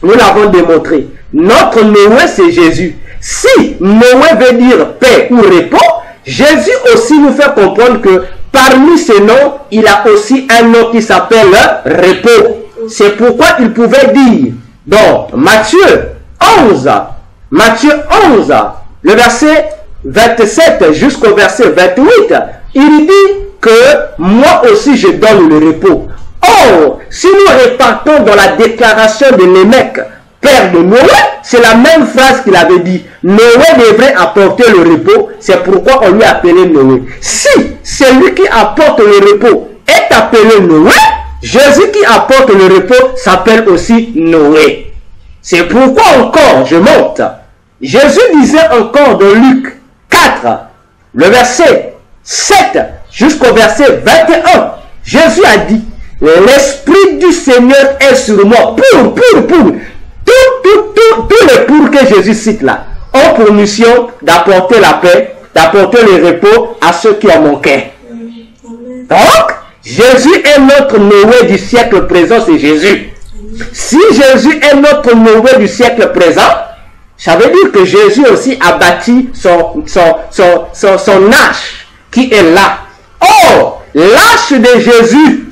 Nous l'avons démontré. Notre Noé c'est Jésus. Si Noé veut dire paix ou repos, Jésus aussi nous fait comprendre que parmi ces noms, il a aussi un nom qui s'appelle repos. C'est pourquoi il pouvait dire dans Matthieu 11, le verset 27 jusqu'au verset 28, il dit que moi aussi je donne le repos. Or, si nous repartons dans la déclaration de Lémec, père de Noé, c'est la même phrase qu'il avait dit. Noé devrait apporter le repos, c'est pourquoi on lui a appelé Noé. Si celui qui apporte le repos est appelé Noé, Jésus qui apporte le repos s'appelle aussi Noé. C'est pourquoi encore, je monte. Jésus disait encore dans Luc 4, le verset 7 jusqu'au verset 21, Jésus a dit, l'Esprit du Seigneur est sur moi. Tous les pour que Jésus cite là ont pour mission d'apporter la paix, d'apporter le repos à ceux qui en manquaient. Donc, Jésus est notre Noé du siècle présent, c'est Jésus. Si Jésus est notre Noé du siècle présent, ça veut dire que Jésus aussi a bâti son arche qui est là. Or, l'arche de Jésus,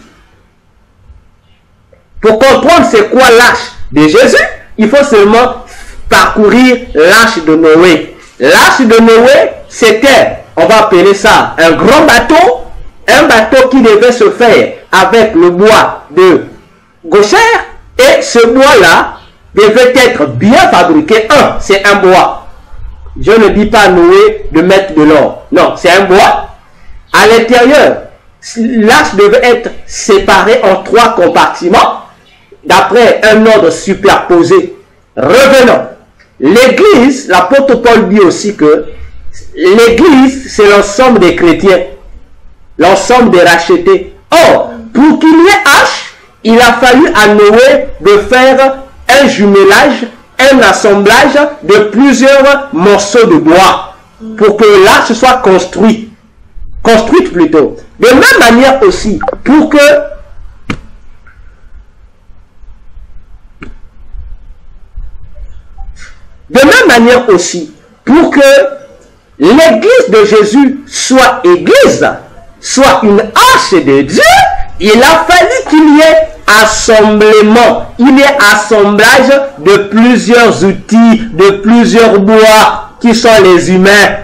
pour comprendre c'est quoi l'arche de Jésus, il faut seulement parcourir l'arche de Noé. L'arche de Noé, c'était, on va appeler ça, un grand bateau, un bateau qui devait se faire avec le bois de Gosher, et ce bois-là devait être bien fabriqué. C'est un bois. Je ne dis pas Noé de mettre de l'or. Non, c'est un bois. À l'intérieur, l'arche devait être séparée en 3 compartiments, d'après un ordre superposé. Revenons. L'église, l'apôtre Paul dit aussi que l'église, c'est l'ensemble des chrétiens, l'ensemble des rachetés. Or, pour qu'il y ait arche, il a fallu à Noé de faire un jumelage, un assemblage de plusieurs morceaux de bois pour que l'arche soit construite plutôt. De même manière aussi, pour que l'église de Jésus soit église, soit une arche de Dieu, il a fallu qu'il y ait assemblement, il y ait assemblage de plusieurs outils, de plusieurs bois qui sont les humains.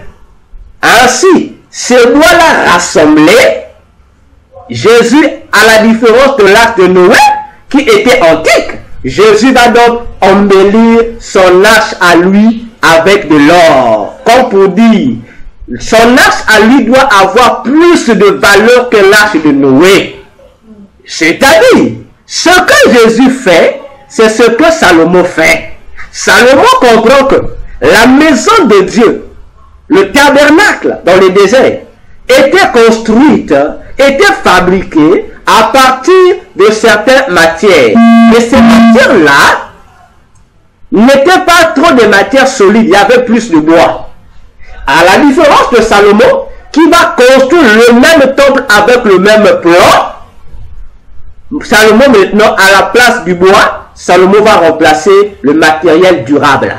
Ainsi, ces bois-là rassemblés, Jésus, à la différence de l'arche de Noé, qui était antique, Jésus va donc embellir son arche à lui avec de l'or. Comme pour dire, son arche à lui doit avoir plus de valeur que l'arche de Noé. C'est-à-dire, ce que Jésus fait, c'est ce que Salomon fait. Salomon comprend que la maison de Dieu, le tabernacle dans le désert, était construite, était fabriquée à partir de certaines matières. Et ces matières-là n'étaient pas trop de matières solides, il y avait plus de bois. À la différence de Salomon, qui va construire le même temple avec le même plan, Salomon maintenant, à la place du bois, Salomon va remplacer le matériel durable.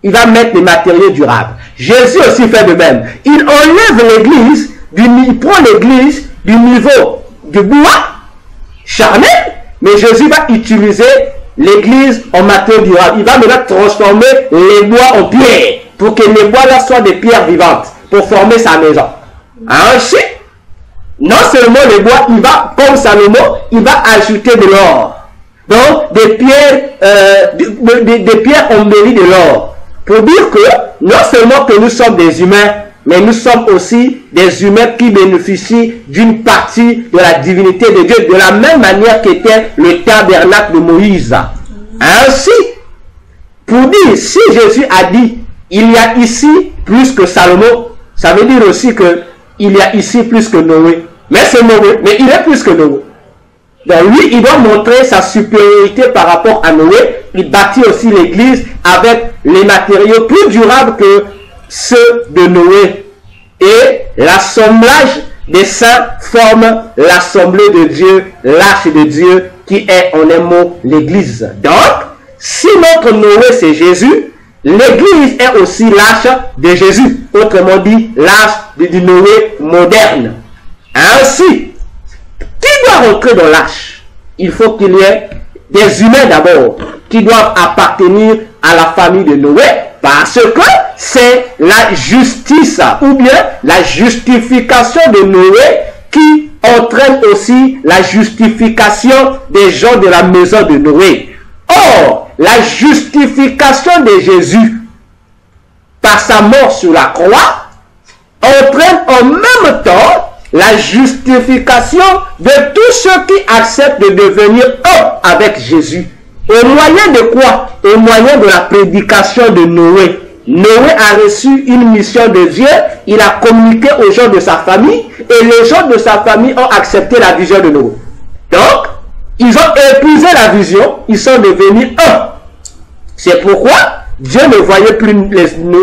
Il va mettre les matériaux durables. Jésus aussi fait de même. Il enlève l'église, il prend l'église du niveau du bois charnel, mais Jésus va utiliser l'église en matériaux durables. Il va maintenant transformer les bois en pierre, pour que les bois là soient des pierres vivantes, pour former sa maison. Ensuite, non seulement les bois, il va, comme Salomon, il va ajouter de l'or. Donc, des pierres embellies de l'or. Pour dire que, non seulement que nous sommes des humains, mais nous sommes aussi des humains qui bénéficient d'une partie de la divinité de Dieu, de la même manière qu'était le tabernacle de Moïse. Ainsi, pour dire, si Jésus a dit, il y a ici plus que Salomon, ça veut dire aussi que il y a ici plus que Noé. Mais c'est Noé, mais il est plus que Noé. Donc lui, il doit montrer sa supériorité par rapport à Noé. Il bâtit aussi l'église avec les matériaux plus durables que ceux de Noé. Et l'assemblage des saints forme l'assemblée de Dieu, l'arche de Dieu, qui est en un mot l'église. Donc, si notre Noé c'est Jésus, l'église est aussi l'arche de Jésus. Autrement dit, l'arche du Noé moderne. Ainsi, qui doit rentrer dans l'arche? Il faut qu'il y ait des humains d'abord, qui doivent appartenir à la famille de Noé, parce que c'est la justice, ou bien la justification de Noé qui entraîne aussi la justification des gens de la maison de Noé. Or, la justification de Jésus, par sa mort sur la croix, entraîne en même temps la justification de tous ceux qui acceptent de devenir un avec Jésus. Au moyen de quoi? Au moyen de la prédication de Noé. Noé a reçu une mission de Dieu, il a communiqué aux gens de sa famille, et les gens de sa famille ont accepté la vision de Noé. Donc, ils ont épuisé la vision, ils sont devenus un. C'est pourquoi Dieu ne voyait plus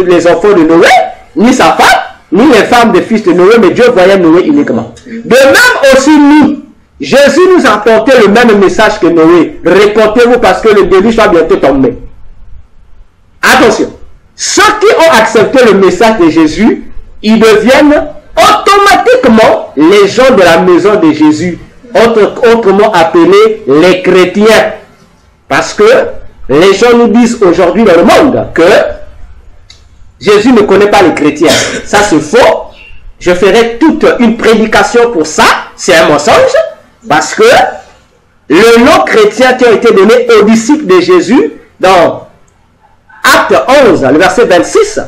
les enfants de Noé, ni sa femme, ni les femmes des fils de Noé, mais Dieu voyait Noé uniquement. De même aussi nous, Jésus nous a apporté le même message que Noé. Répondez-vous parce que le déluge va bientôt tomber. Attention, ceux qui ont accepté le message de Jésus, ils deviennent automatiquement les gens de la maison de Jésus, autrement appelés les chrétiens. Parce que les gens nous disent aujourd'hui dans le monde que Jésus ne connaît pas les chrétiens. Ça c'est faux. Je ferai toute une prédication pour ça. C'est un mensonge. Parce que le nom chrétien qui a été donné aux disciples de Jésus dans Acte 11, le verset 26,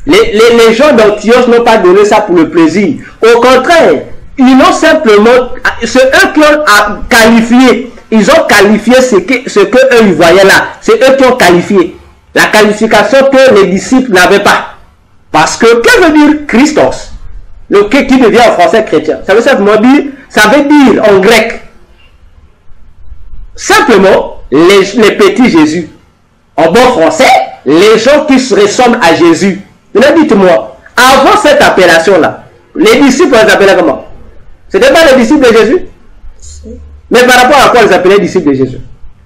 les gens d'Antioche n'ont pas donné ça pour le plaisir. Au contraire, ils ont simplement, c'est eux qui ont qualifié. Ils ont qualifié ce que eux ils voyaient là. C'est eux qui ont qualifié. La qualification que les disciples n'avaient pas. Parce que, que veut dire Christos? Le qui devient en français chrétien. Ça veut simplement dire, ça veut dire en grec, simplement, les petits Jésus. En bon français, les gens qui se ressemblent à Jésus. Mais dites-moi, avant cette appellation-là, les disciples les appelaient comment? C'était pas les disciples de Jésus? Mais par rapport à quoi ils appelaient les disciples de Jésus?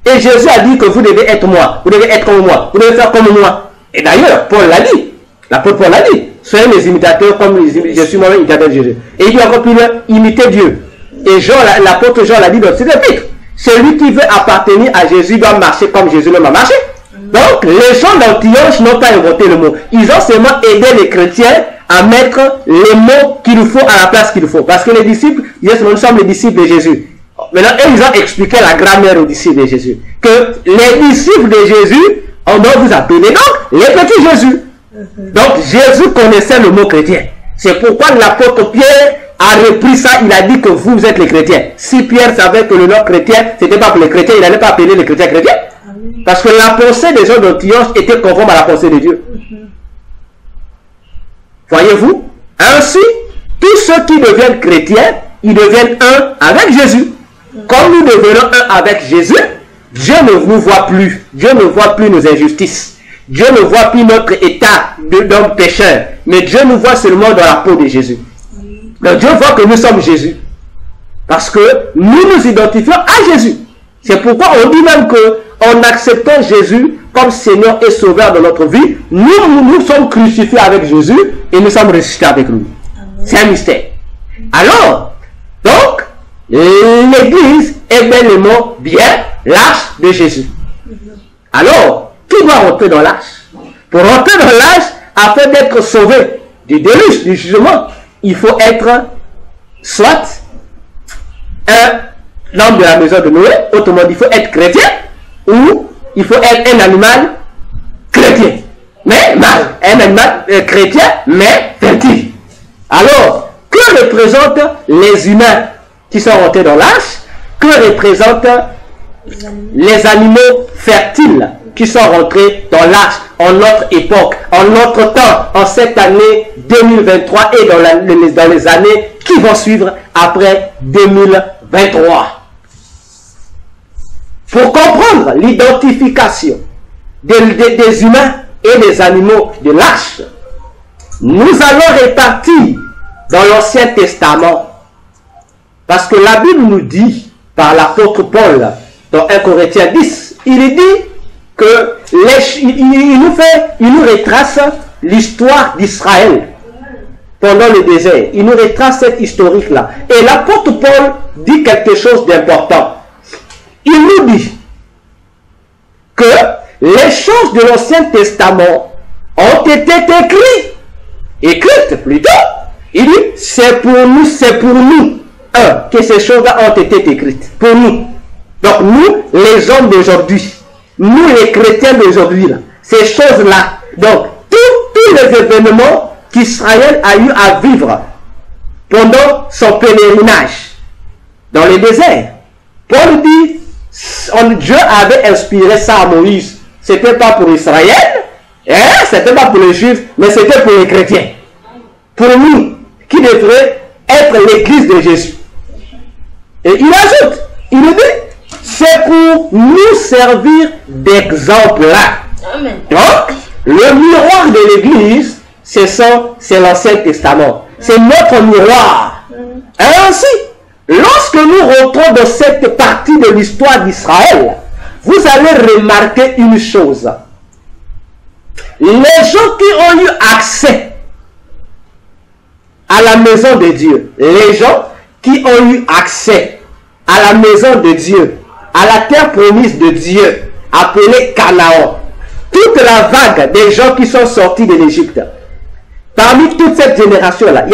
Et Jésus a dit que vous devez être moi, vous devez être comme moi, vous devez faire comme moi. Et d'ailleurs, Paul l'a dit. L'apôtre Paul l'a dit. Soyez mes imitateurs comme je suis moi-même imitateur de Jésus. Et il dit encore plus loin, imiter Dieu. Et l'apôtre Jean l'a dit dans ses épîtres. Celui qui veut appartenir à Jésus doit marcher comme Jésus même a marché. Donc, les gens d'Antioche n'ont pas inventé le mot. Ils ont seulement aidé les chrétiens à mettre les mots qu'il faut à la place qu'il faut. Parce que les disciples, nous sommes les disciples de Jésus. Maintenant, ils ont expliqué la grammaire aux disciples de Jésus. Que les disciples de Jésus, on doit vous appeler donc les petits Jésus. Donc, Jésus connaissait le mot chrétien. C'est pourquoi l'apôtre Pierre a repris ça. Il a dit que vous êtes les chrétiens. Si Pierre savait que le nom chrétien, c'était pas pour les chrétiens, il n'allait pas appeler les chrétiens chrétiens. Parce que la pensée des gens d'Antioche était conforme à la pensée de Dieu. Voyez-vous? Ainsi, tous ceux qui deviennent chrétiens, ils deviennent un avec Jésus. Comme nous devenons un avec Jésus, Dieu ne nous voit plus. Dieu ne voit plus nos injustices. Dieu ne voit plus notre état d'homme pécheur. Mais Dieu nous voit seulement dans la peau de Jésus. Donc Dieu voit que nous sommes Jésus. Parce que nous nous identifions à Jésus. C'est pourquoi on dit même que en acceptant Jésus comme Seigneur et Sauveur de notre vie, nous sommes crucifiés avec Jésus et nous sommes ressuscités avec lui. C'est un mystère. Alors, donc, l'Église est bellement bien l'arche de Jésus. Alors, qui doit rentrer dans l'arche? Pour rentrer dans l'arche, afin d'être sauvé du déluge, du jugement, il faut être soit un l'homme de la maison de Noé, autrement dit, il faut être chrétien, ou il faut être un animal chrétien, mais mâle, un animal chrétien, mais fertile. Alors, que représentent les humains qui sont rentrés dans l'arche? Que représentent les animaux fertiles qui sont rentrés dans l'arche en notre époque, en notre temps, en cette année 2023 et dans les années qui vont suivre après 2023. Pour comprendre l'identification des humains et des animaux de l'arche, nous allons répartir dans l'Ancien Testament. Parce que la Bible nous dit, par l'apôtre Paul, dans 1 Corinthiens 10, il dit que il nous retrace l'histoire d'Israël pendant le désert. Il nous retrace cette historique-là. Et l'apôtre Paul dit quelque chose d'important. Il nous dit que les choses de l'Ancien Testament ont été écrites plutôt. Il dit, c'est pour nous, que ces choses-là ont été écrites. Pour nous. Donc nous, les hommes d'aujourd'hui, nous les chrétiens d'aujourd'hui, ces choses-là, donc tous les événements qu'Israël a eu à vivre pendant son pèlerinage dans le désert, Paul dit, Dieu avait inspiré ça à Moïse. C'était pas pour Israël, c'était pas pour les Juifs, mais c'était pour les chrétiens. Pour nous, qui devrait être l'église de Jésus. Et il ajoute, il dit, c'est pour nous servir d'exemple là. Donc, le miroir de l'église, c'est l'Ancien Testament. C'est notre miroir. Ainsi, lorsque nous rentrons dans cette partie de l'histoire d'Israël, vous allez remarquer une chose. Les gens qui ont eu accès à la maison de Dieu, les gens qui ont eu accès à la maison de Dieu, à la terre promise de Dieu, appelée Canaan, toute la vague des gens qui sont sortis de l'Égypte, parmi toute cette génération-là, il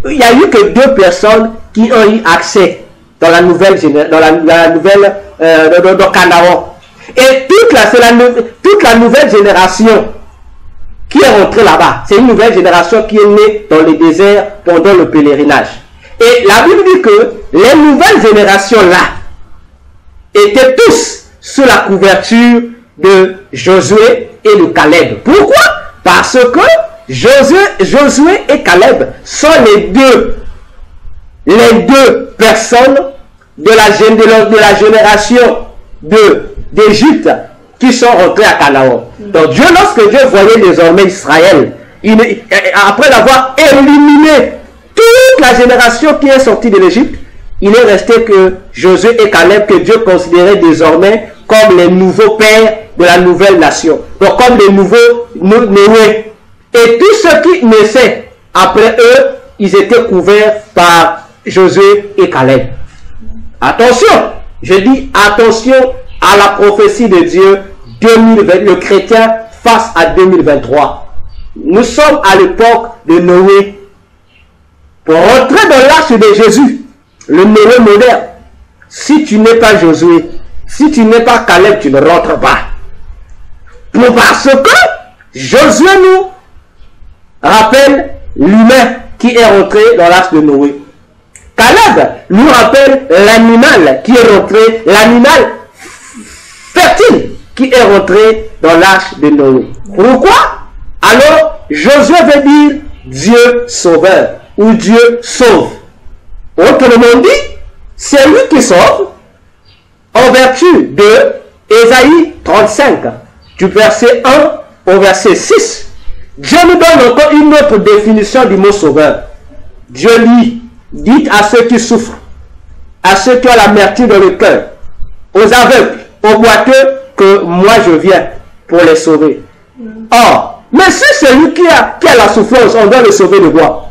n'y a eu que 2 personnes qui ont eu accès dans la nouvelle dans Canaan. Et toute la nouvelle génération qui est rentrée là-bas, c'est une nouvelle génération qui est née dans le désert pendant le pèlerinage. Et la Bible dit que les nouvelles générations-là étaient tous sous la couverture de Josué et de Caleb. Pourquoi? Parce que Josué et Caleb sont les deux personnes de la génération d'Égypte qui sont rentrés à Canaan. Donc Dieu, lorsque Dieu voyait désormais Israël, après l'avoir éliminé toute la génération qui est sortie de l'Égypte, il est resté que Josué et Caleb, que Dieu considérait désormais comme les nouveaux pères de la nouvelle nation. Donc comme les nouveaux Noé. Et tous ceux qui naissaient après eux, ils étaient couverts par Josué et Caleb. Attention, je dis attention à la prophétie de Dieu 2020, le chrétien face à 2023. Nous sommes à l'époque de Noé. Pour rentrer dans l'arche de Jésus, le Noé moderne, si tu n'es pas Josué, si tu n'es pas Caleb, tu ne rentres pas. Parce que Josué nous rappelle l'humain qui est rentré dans l'arche de Noé. Caleb nous rappelle l'animal qui est rentré, l'animal fertile qui est rentré dans l'arche de Noé. Pourquoi? Alors, Josué veut dire Dieu sauveur ou Dieu sauve. Autrement dit, c'est lui qui sauve en vertu de Ésaïe 35, du verset 1 au verset 6. Dieu nous donne encore une autre définition du mot sauveur. Dieu dit, dites à ceux qui souffrent, à ceux qui ont l'amertume dans le cœur, aux aveugles, aux boiteux, que moi je viens pour les sauver. Or, mais si celui qui a la souffrance, on doit le sauver de quoi?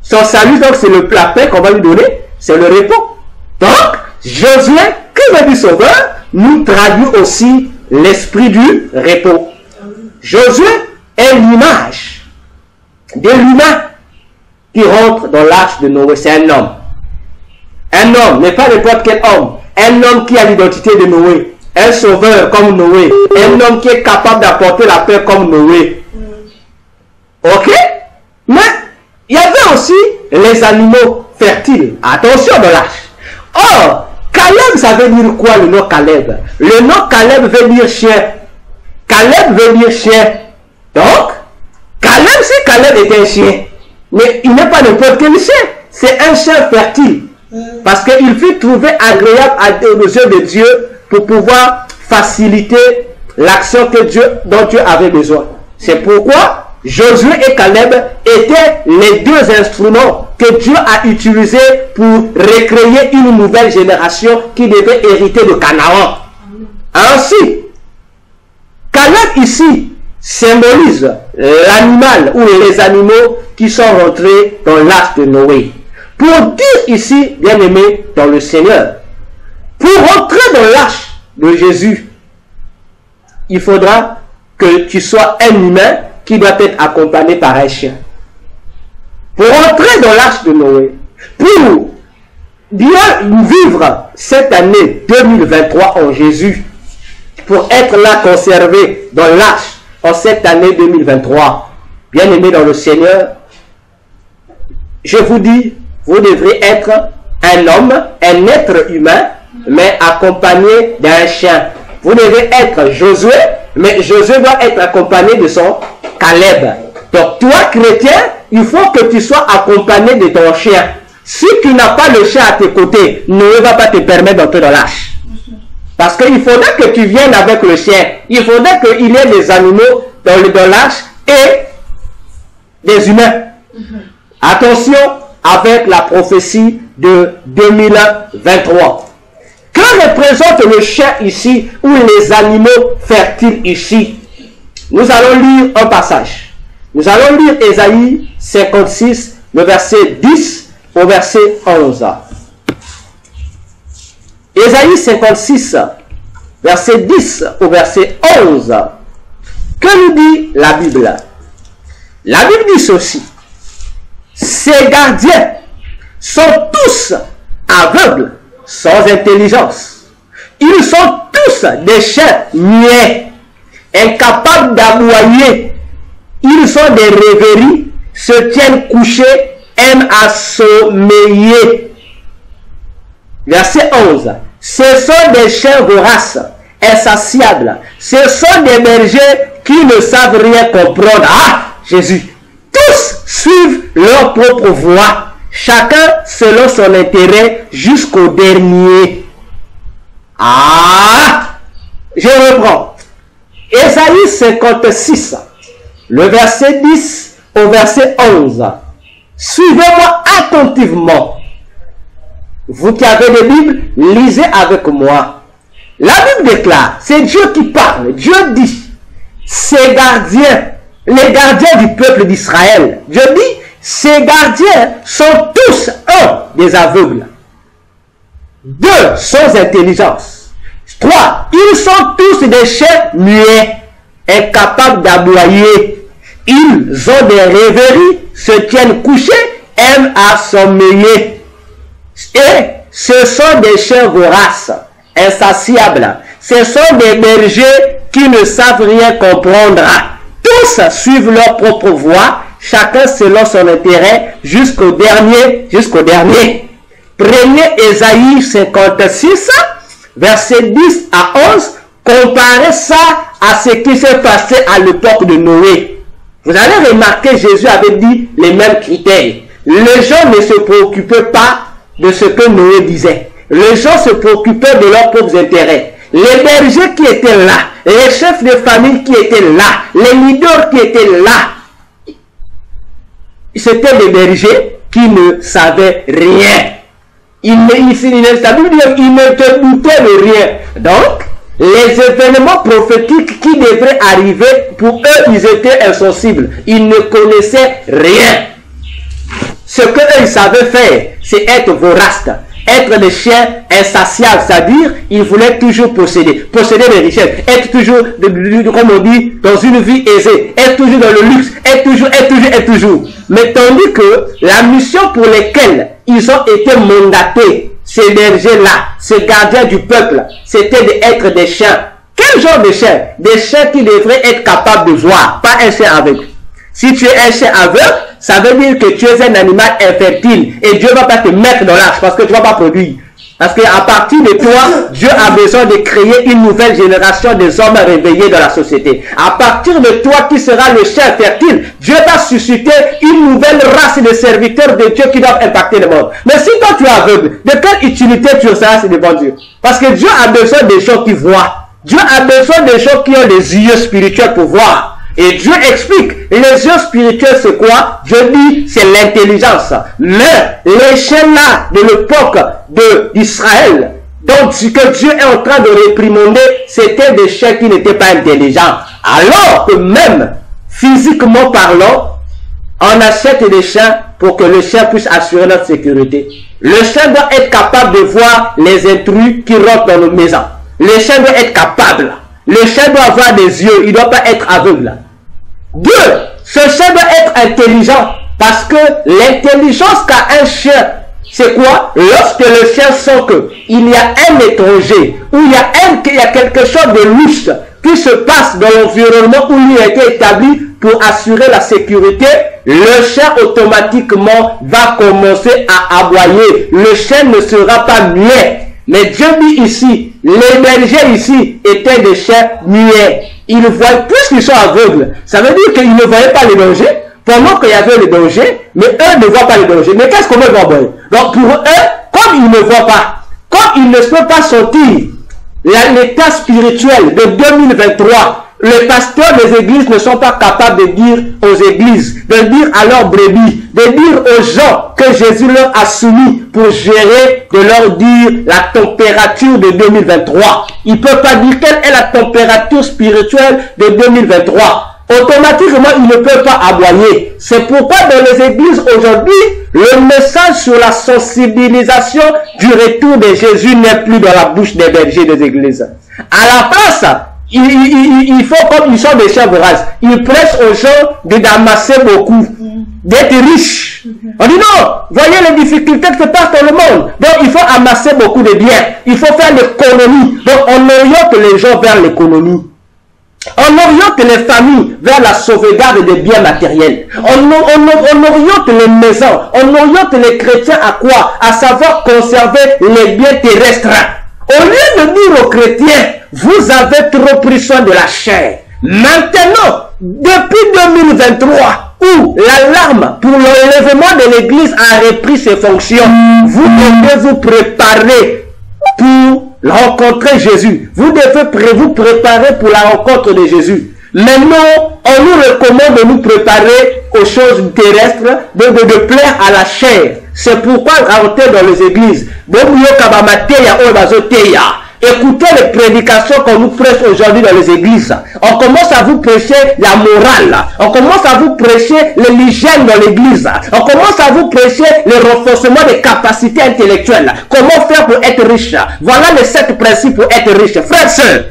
Son salut, donc c'est la paix qu'on va lui donner, c'est le repos. Donc, Josué, qui veut dire sauveur, nous traduit aussi l'esprit du repos. Josué est l'image de l'humain qui rentre dans l'arche de Noé. C'est un homme. Un homme, n'est pas n'importe quel homme. Un homme qui a l'identité de Noé. Un sauveur comme Noé. Un homme qui est capable d'apporter la paix comme Noé. Ok? Mais il y avait aussi les animaux fertiles. Attention de l'âge. Or, Caleb, ça veut dire quoi le nom Caleb? Le nom Caleb veut dire chien. Caleb veut dire chien. Donc, Caleb, si Caleb est un chien, mais il n'est pas n'importe quel chien. C'est un chien fertile. Parce qu'il fut trouvé agréable aux yeux de Dieu pour pouvoir faciliter l'action dont Dieu avait besoin. C'est pourquoi Josué et Caleb étaient les deux instruments que Dieu a utilisés pour recréer une nouvelle génération qui devait hériter de Canaan. Ainsi, Caleb ici symbolise l'animal ou les animaux qui sont rentrés dans l'arche de Noé. Pour dire ici, bien aimé dans le Seigneur, pour rentrer dans l'arche de Jésus, il faudra que tu sois un humain qui doit être accompagné par un chien. Pour entrer dans l'arche de Noé, pour bien vivre cette année 2023 en Jésus, pour être là conservé dans l'arche en cette année 2023, bien aimé dans le Seigneur, je vous dis, vous devrez être un homme, un être humain, mais accompagné d'un chien. Vous devez être Josué, mais Josué doit être accompagné de son Caleb. Donc toi, chrétien, il faut que tu sois accompagné de ton chien. Si tu n'as pas le chien à tes côtés, Noé ne va pas te permettre d'entrer dans l'arche. Parce qu'il faudrait que tu viennes avec le chien. Il faudrait qu'il y ait des animaux dans l'arche et des humains. Attention avec la prophétie de 2023. Que représente le chien ici ou les animaux fertiles ici? Nous allons lire un passage. Nous allons lire Ésaïe 56, le verset 10 au verset 11. Ésaïe 56, verset 10 au verset 11. Que nous dit la Bible? La Bible dit ceci. Ces gardiens sont tous aveugles, sans intelligence. Ils sont tous des chiens muets, incapables d'aboyer. Ils sont des rêveries, se tiennent couchés, aiment à sommeiller. Verset 11. Ce sont des chiens voraces, insatiables. Ce sont des bergers qui ne savent rien comprendre. Ah, Jésus. Tous suivent leur propre voie, chacun selon son intérêt jusqu'au dernier. Ah, je reprends. Ésaïe 56, le verset 10 au verset 11. Suivez-moi attentivement. Vous qui avez des Bibles, lisez avec moi. La Bible déclare, c'est Dieu qui parle. Dieu dit, ces gardiens, les gardiens du peuple d'Israël. Dieu dit, ces gardiens sont tous, un, des aveugles. 2, sans intelligence. 3, ils sont tous des chiens muets, incapables d'aboyer. Ils ont des rêveries, se tiennent couchés, aiment à sommeiller. Et ce sont des chiens voraces, insatiables. Ce sont des bergers qui ne savent rien comprendre. Tous suivent leur propre voie, chacun selon son intérêt, jusqu'au dernier, Prenez Ésaïe 56, verset 10 à 11, comparez ça à ce qui s'est passé à l'époque de Noé. Vous allez remarquer, Jésus avait dit les mêmes critères. Les gens ne se préoccupaient pas de ce que Noé disait. Les gens se préoccupaient de leurs propres intérêts. Les bergers qui étaient là, les chefs de famille qui étaient là, les leaders qui étaient là, c'était des bergers qui ne savaient rien. Ils ne te doutaient de rien. Donc, les événements prophétiques qui devraient arriver, pour eux, ils étaient insensibles. Ils ne connaissaient rien. Ce qu'eux, ils savaient faire, c'est être voraces, être des chiens insatiables, c'est-à-dire, ils voulaient toujours posséder des richesses, être toujours, comme on dit, dans une vie aisée, être toujours dans le luxe, être toujours. Mais tandis que la mission pour laquelle ils ont été mandatés, ces bergers-là, ces gardiens du peuple, c'était d'être des chiens. Quel genre de chien? Des chiens qui devraient être capables de voir, pas un chien aveugle. Si tu es un chien aveugle, ça veut dire que tu es un animal infertile et Dieu ne va pas te mettre dans l'arche parce que tu ne vas pas produire. Parce qu'à partir de toi, Dieu a besoin de créer une nouvelle génération des hommes réveillés dans la société. À partir de toi qui sera le chien fertile, Dieu va susciter une nouvelle race de serviteurs de Dieu qui doivent impacter le monde. Mais si toi tu es aveugle, de quelle utilité tu seras devant Dieu? Parce que Dieu a besoin des gens qui voient. Dieu a besoin des gens qui ont des yeux spirituels pour voir. Et Dieu explique, les yeux spirituels c'est quoi? Dieu dit, c'est l'intelligence. Mais les chiens-là de l'époque d'Israël, donc ce que Dieu est en train de réprimander, c'était des chiens qui n'étaient pas intelligents. Alors que même, physiquement parlant, on achète des chiens pour que le chien puisse assurer notre sécurité. Le chien doit être capable de voir les intrus qui rentrent dans nos maisons. Le chien doit être capable. Le chien doit avoir des yeux, il ne doit pas être aveugle. 2. Ce chien doit être intelligent parce que l'intelligence qu'a un chien, c'est quoi? Lorsque le chien sent qu'il y a un étranger ou il y a quelque chose de louche qui se passe dans l'environnement où il a été établi pour assurer la sécurité, le chien automatiquement va commencer à aboyer. Le chien ne sera pas muet. Mais Dieu dit ici, les bergers ici étaient des chiens muets. Ils voient, puisqu'ils sont aveugles, ça veut dire qu'ils ne voyaient pas les dangers, pendant qu'il y avait les dangers, mais eux ne voient pas les dangers. Mais qu'est-ce qu'on veut voir? Donc pour eux, comme ils ne voient pas, comme ils ne peuvent pas sortir l'état spirituel de 2023, les pasteurs des églises ne sont pas capables de dire aux églises, de dire à leurs brebis, de dire aux gens que Jésus leur a soumis pour gérer, de leur dire la température de 2023. Ils ne peuvent pas dire quelle est la température spirituelle de 2023. Automatiquement, ils ne peuvent pas aboyer. C'est pourquoi dans les églises aujourd'hui, le message sur la sensibilisation du retour de Jésus n'est plus dans la bouche des bergers des églises. À la place, il faut, comme ils sont des chiens voraces, ils prêchent aux gens d'amasser beaucoup, d'être riches. On dit non, voyez les difficultés que se passent dans le monde. Donc il faut amasser beaucoup de biens. Il faut faire l'économie. Donc on oriente les gens vers l'économie. On oriente les familles vers la sauvegarde des biens matériels. On oriente les maisons. On oriente les chrétiens à quoi? À savoir conserver les biens terrestres. Au lieu de dire aux chrétiens, vous avez trop pris soin de la chair. Maintenant, depuis 2023, où l'alarme pour l'enlèvement de l'église a repris ses fonctions, vous devez vous préparer pour rencontrer Jésus. Vous devez vous préparer pour la rencontre de Jésus. Maintenant, on nous recommande de nous préparer aux choses terrestres, de plaire à la chair. C'est pourquoi rentrer dans les églises. Écoutez les prédications qu'on nous prêche aujourd'hui dans les églises. On commence à vous prêcher la morale. On commence à vous prêcher l'hygiène dans l'église. On commence à vous prêcher le renforcement des capacités intellectuelles. Comment faire pour être riche? Voilà les 7 principes pour être riche. Frères et sœurs,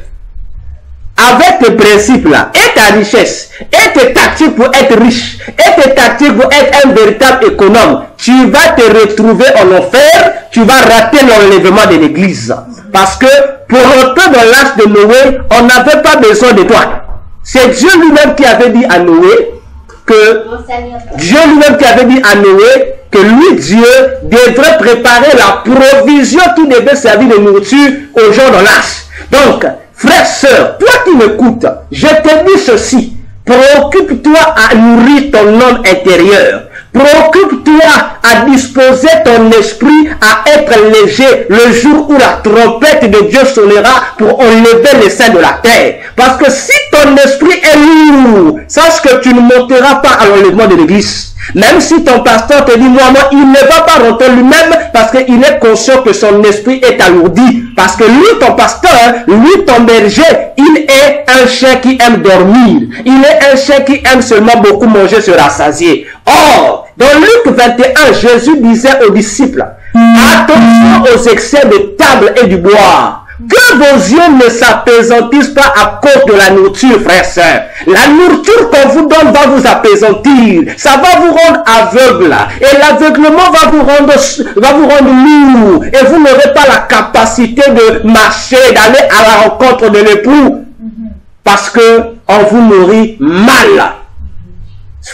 avec tes principes-là, et ta richesse, et tes tactiques pour être riche, et tes tactiques pour être un véritable économe, tu vas te retrouver en enfer, tu vas rater l'enlèvement de l'église. Parce que pour rentrer dans l'âge de Noé, on n'avait pas besoin de toi. C'est Dieu lui-même qui avait dit à Noé que lui, Dieu, devrait préparer la provision qui devait servir de nourriture aux gens dans l'âge. Donc, frère, sœur, toi qui m'écoutes, je te dis ceci. Préoccupe-toi à nourrir ton homme intérieur. Préoccupe-toi à disposer ton esprit à être léger le jour où la trompette de Dieu sonnera pour enlever les saints de la terre. Parce que si ton esprit est lourd, sache que tu ne monteras pas à l'enlèvement de l'église. Même si ton pasteur te dit, moi, il ne va pas rentrer lui-même parce qu'il est conscient que son esprit est alourdi. Parce que lui, ton pasteur, lui, ton berger, il est un chien qui aime dormir. Il est un chien qui aime seulement beaucoup manger, se rassasier. Or, dans Luc 21, Jésus disait aux disciples, attention aux excès de table et du bois. Que vos yeux ne s'apaisantissent pas à cause de la nourriture, frères et sœurs. La nourriture qu'on vous donne va vous apaisantir. Ça va vous rendre aveugle. Et l'aveuglement va vous rendre lourd. Et vous n'aurez pas la capacité de marcher, d'aller à la rencontre de l'époux. Parce que on vous nourrit mal.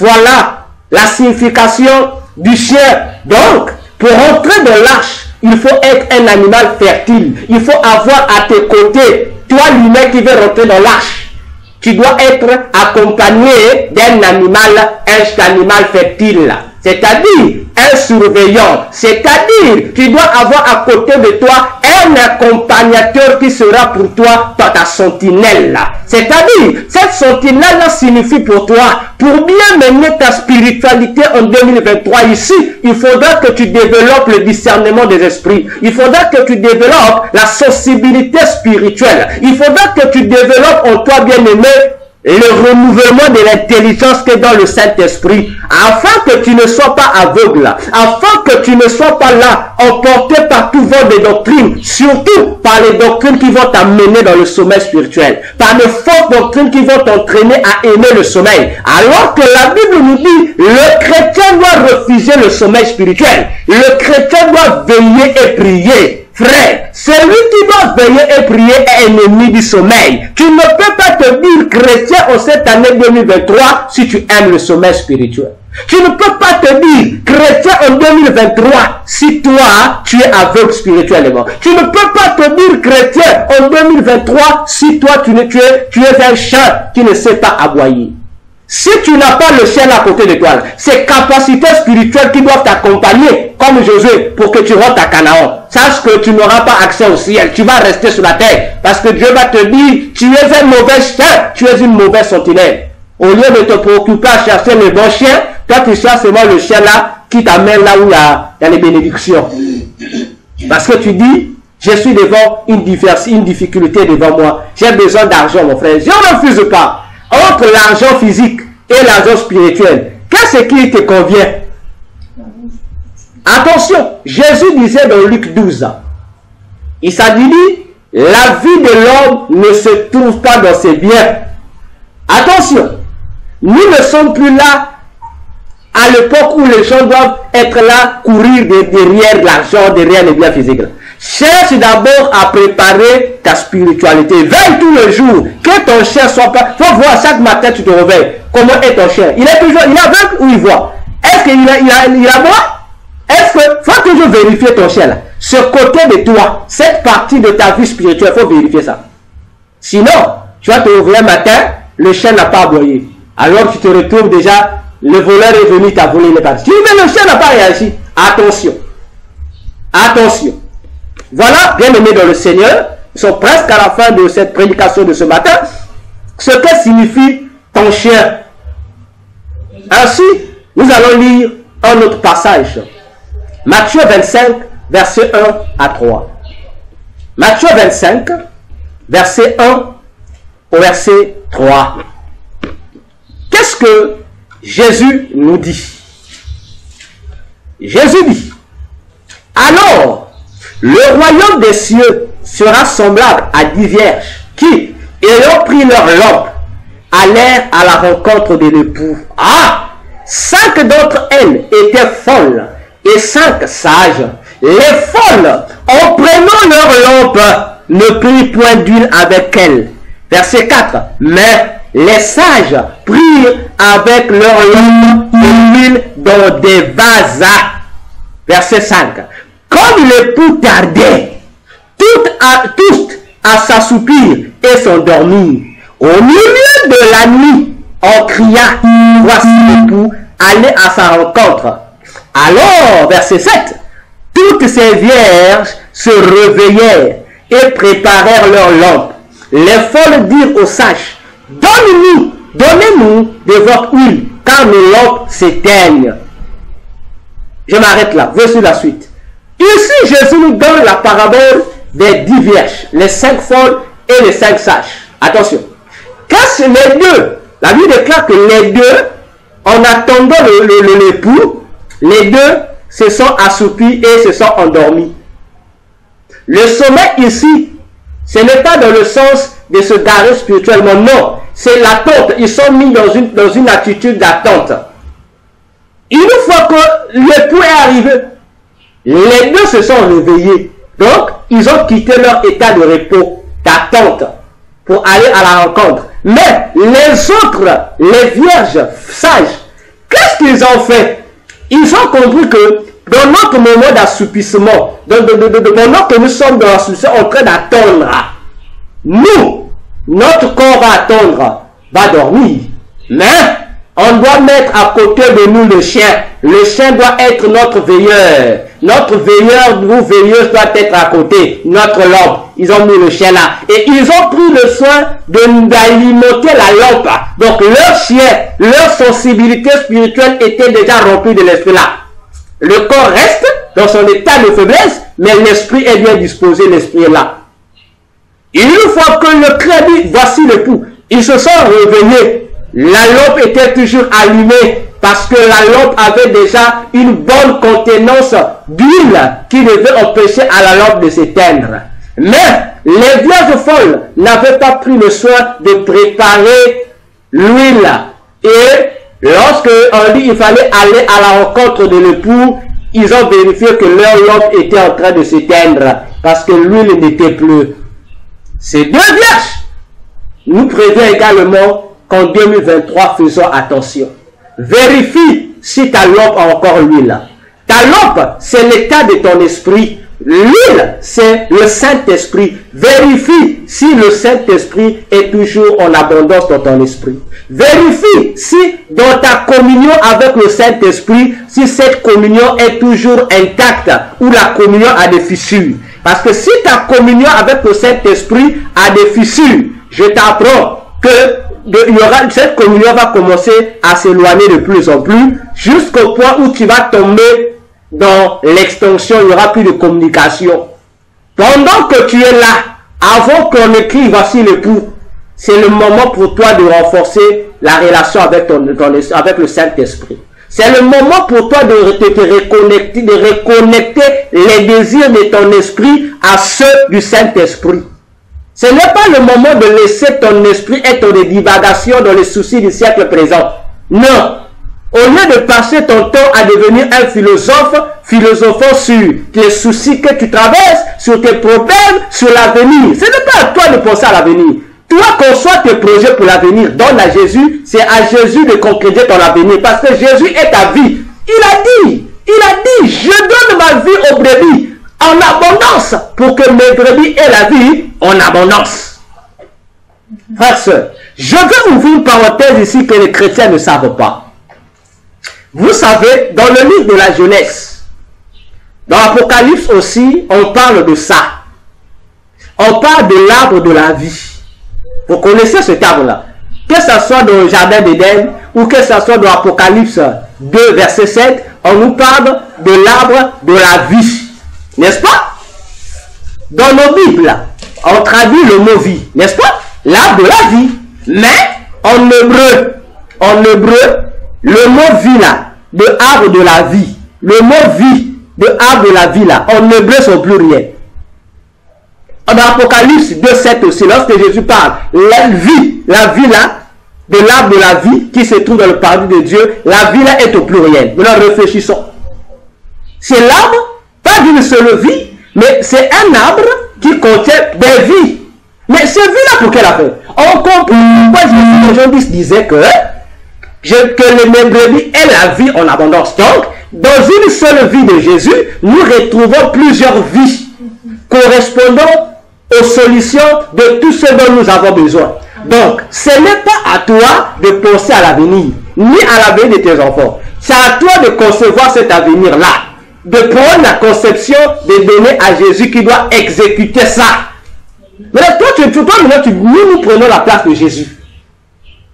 Voilà la signification du chien. Donc, pour entrer dans l'arche, il faut être un animal fertile. Il faut avoir à tes côtés, toi l'humain qui veut rentrer dans l'arche. Tu dois être accompagné d'un animal fertile. C'est-à-dire un surveillant. C'est-à-dire tu dois avoir à côté de toi un accompagnateur qui sera pour toi ta sentinelle. C'est-à-dire cette sentinelle signifie pour toi, pour bien mener ta spiritualité en 2023 ici, il faudra que tu développes le discernement des esprits. Il faudra que tu développes la sensibilité spirituelle. Il faudra que tu développes en toi, bien-aimé, le renouvellement de l'intelligence qui est dans le Saint-Esprit, afin que tu ne sois pas aveugle, afin que tu ne sois pas là, emporté par tout vent de doctrines, surtout par les doctrines qui vont t'amener dans le sommeil spirituel, par les fausses doctrines qui vont t'entraîner à aimer le sommeil. Alors que la Bible nous dit, le chrétien doit refuser le sommeil spirituel, le chrétien doit veiller et prier. Frère, celui qui doit veiller et prier est ennemi du sommeil. Tu ne peux pas te dire chrétien en cette année 2023 si tu aimes le sommeil spirituel. Tu ne peux pas te dire chrétien en 2023 si toi tu es aveugle spirituellement. Tu ne peux pas te dire chrétien en 2023 si toi tu es un chat qui ne sait pas aboyer. Si tu n'as pas le ciel à côté de toi, ces capacités spirituelles qui doivent t'accompagner, comme Josué, pour que tu rentres à Canaan, sache que tu n'auras pas accès au ciel. Tu vas rester sur la terre. Parce que Dieu va te dire, tu es un mauvais chien, tu es une mauvaise sentinelle. Au lieu de te préoccuper à chercher le bon chien, toi tu cherches seulement le chien là, qui t'amène là où il y a les bénédictions. Parce que tu dis, je suis devant une difficulté devant moi. J'ai besoin d'argent, mon frère. Je ne refuse pas. Entre l'argent physique et l'argent spirituel, qu'est-ce qui te convient? Attention, Jésus disait dans Luc 12, il s'agit dit, la vie de l'homme ne se trouve pas dans ses biens. Attention, nous ne sommes plus là à l'époque où les gens doivent être là, courir derrière l'argent, derrière les biens physiques. Cherche d'abord à préparer ta spiritualité. Veille tous les jours. Que ton chien soit pas... Il faut voir chaque matin tu te réveilles. Comment est ton chien? Il est aveugle ou il voit? Est-ce qu'il a voix? Est-ce que... Il faut toujours vérifier ton chien là. Ce côté de toi, cette partie de ta vie spirituelle, il faut vérifier ça. Sinon, tu vas te réveiller un matin, le chien n'a pas aboyé. Alors tu te retrouves déjà, le voleur est venu, t'a volé les parties. Mais le chien n'a pas réagi. Attention. Attention. Voilà, bien aimés dans le Seigneur, nous sommes presque à la fin de cette prédication de ce matin, ce que signifie ton chien. Ainsi, nous allons lire un autre passage. Matthieu 25, verset 1 à 3. Matthieu 25, verset 1 au verset 3. Qu'est-ce que Jésus nous dit? Jésus dit, alors, le royaume des cieux sera semblable à 10 vierges qui, ayant pris leur lampe, allèrent à la rencontre de l'époux. Ah! 5 d'entre elles étaient folles et 5 sages. Les folles, en prenant leur lampe, ne prirent point d'huile avec elles. Verset 4. Mais les sages prirent avec leur lampe de l'huile dans des vases. Verset 5. Comme l'époux tardait, tous à s'assoupir et s'endormir. Au milieu de la nuit, on cria, voici l'époux, allez à sa rencontre. Alors, verset 7, toutes ces vierges se réveillèrent et préparèrent leurs lampes. Les folles dirent aux sages, donnez-nous de votre huile, car nos lampes s'éteignent. Je m'arrête là, voici la suite. Ici, Jésus nous donne la parabole des 10 vierges, les 5 folles et les 5 sages. Attention. Qu'est-ce que les deux? La Bible déclare que les deux, en attendant l'époux, les deux se sont assoupis et se sont endormis. Le sommeil ici Ce n'est pas dans le sens de se garer spirituellement, non. C'est l'attente. Ils sont mis dans une attitude d'attente. Une fois que l'époux est arrivé, les deux se sont réveillés. Donc, ils ont quitté leur état de repos, d'attente, pour aller à la rencontre. Mais les autres, les vierges sages, qu'est-ce qu'ils ont fait? Ils ont compris que dans notre moment d'assoupissement, pendant que nous sommes dans l'assoupissement en train d'attendre, nous, notre corps va attendre, va dormir. Mais on doit mettre à côté de nous le chien. Le chien doit être notre veilleur. Notre veilleur ou veilleuse doit être à côté. Notre lampe. Ils ont mis le chien là. Et ils ont pris le soin d'alimenter la lampe. Donc leur chien, leur sensibilité spirituelle était déjà remplie de l'esprit là. Le corps reste dans son état de faiblesse, mais l'esprit est bien disposé, l'esprit est là. Une fois que le crédit, voici le pouls, ils se sont réveillés. La lampe était toujours allumée parce que la lampe avait déjà une bonne contenance d'huile qui devait empêcher à la lampe de s'éteindre. Mais les vierges folles n'avaient pas pris le soin de préparer l'huile. Et lorsque on dit qu'il fallait aller à la rencontre de l'époux, ils ont vérifié que leur lampe était en train de s'éteindre parce que l'huile n'était plus. Ces deux vierges nous préviennent également qu'en 2023, faisons attention. Vérifie si ta lampe a encore l'huile. Ta lampe, c'est l'état de ton esprit. L'huile, c'est le Saint-Esprit. Vérifie si le Saint-Esprit est toujours en abondance dans ton esprit. Vérifie si dans ta communion avec le Saint-Esprit, si cette communion est toujours intacte ou la communion a des fissures. Parce que si ta communion avec le Saint-Esprit a des fissures, je t'apprends que cette communion va commencer à s'éloigner de plus en plus jusqu'au point où tu vas tomber dans l'extension, il n'y aura plus de communication. Pendant que tu es là, avant qu'on écrive voici le pouls, c'est le moment pour toi de renforcer la relation avec avec le Saint-Esprit. C'est le moment pour toi de te reconnecter, de reconnecter les désirs de ton esprit à ceux du Saint-Esprit. Ce n'est pas le moment de laisser ton esprit être des divagations dans les soucis du siècle présent. Non. Au lieu de passer ton temps à devenir un philosophe, philosophant sur les soucis que tu traverses, sur tes problèmes, sur l'avenir. Ce n'est pas à toi de penser à l'avenir. Toi, conçois tes projets pour l'avenir. Donne à Jésus. C'est à Jésus de concrétiser ton avenir. Parce que Jésus est ta vie. Il a dit, je donne ma vie aux brebis en abondance pour que mes brebis aient la vie en abondance. Frères, sœurs, je vais ouvrir une parenthèse ici que les chrétiens ne savent pas. Vous savez, dans le livre de la Genèse, dans l'Apocalypse aussi, on parle de ça. On parle de l'arbre de la vie. Vous connaissez cet arbre-là. Que ce soit dans le jardin d'Éden ou que ce soit dans l'Apocalypse 2, verset 7, on nous parle de l'arbre de la vie. N'est-ce pas? Dans nos Bibles, on traduit le mot vie. N'est-ce pas? L'arbre de la vie. Mais en hébreu, le mot vie là, de arbre de la vie, le mot vie, de arbre de la vie là, en hébreu c'est pluriel. En Apocalypse 2.7 aussi, lorsque Jésus parle, la vie là, de l'arbre de la vie qui se trouve dans le paradis de Dieu, la vie là est au pluriel. Maintenant réfléchissons. C'est l'arbre, pas d'une seule vie, mais c'est un arbre qui contient des vies. Mais ces vies là, pour quelle affaire? On comprend pourquoi Jean-Baptiste disait que les brebis aient la vie en abondance. Donc, dans une seule vie de Jésus, nous retrouvons plusieurs vies correspondant aux solutions de tout ce dont nous avons besoin. Donc, ce n'est pas à toi de penser à l'avenir, ni à l'avenir de tes enfants. C'est à toi de concevoir cet avenir-là, de prendre la conception, de donner à Jésus qui doit exécuter ça. Mais nous prenons la place de Jésus.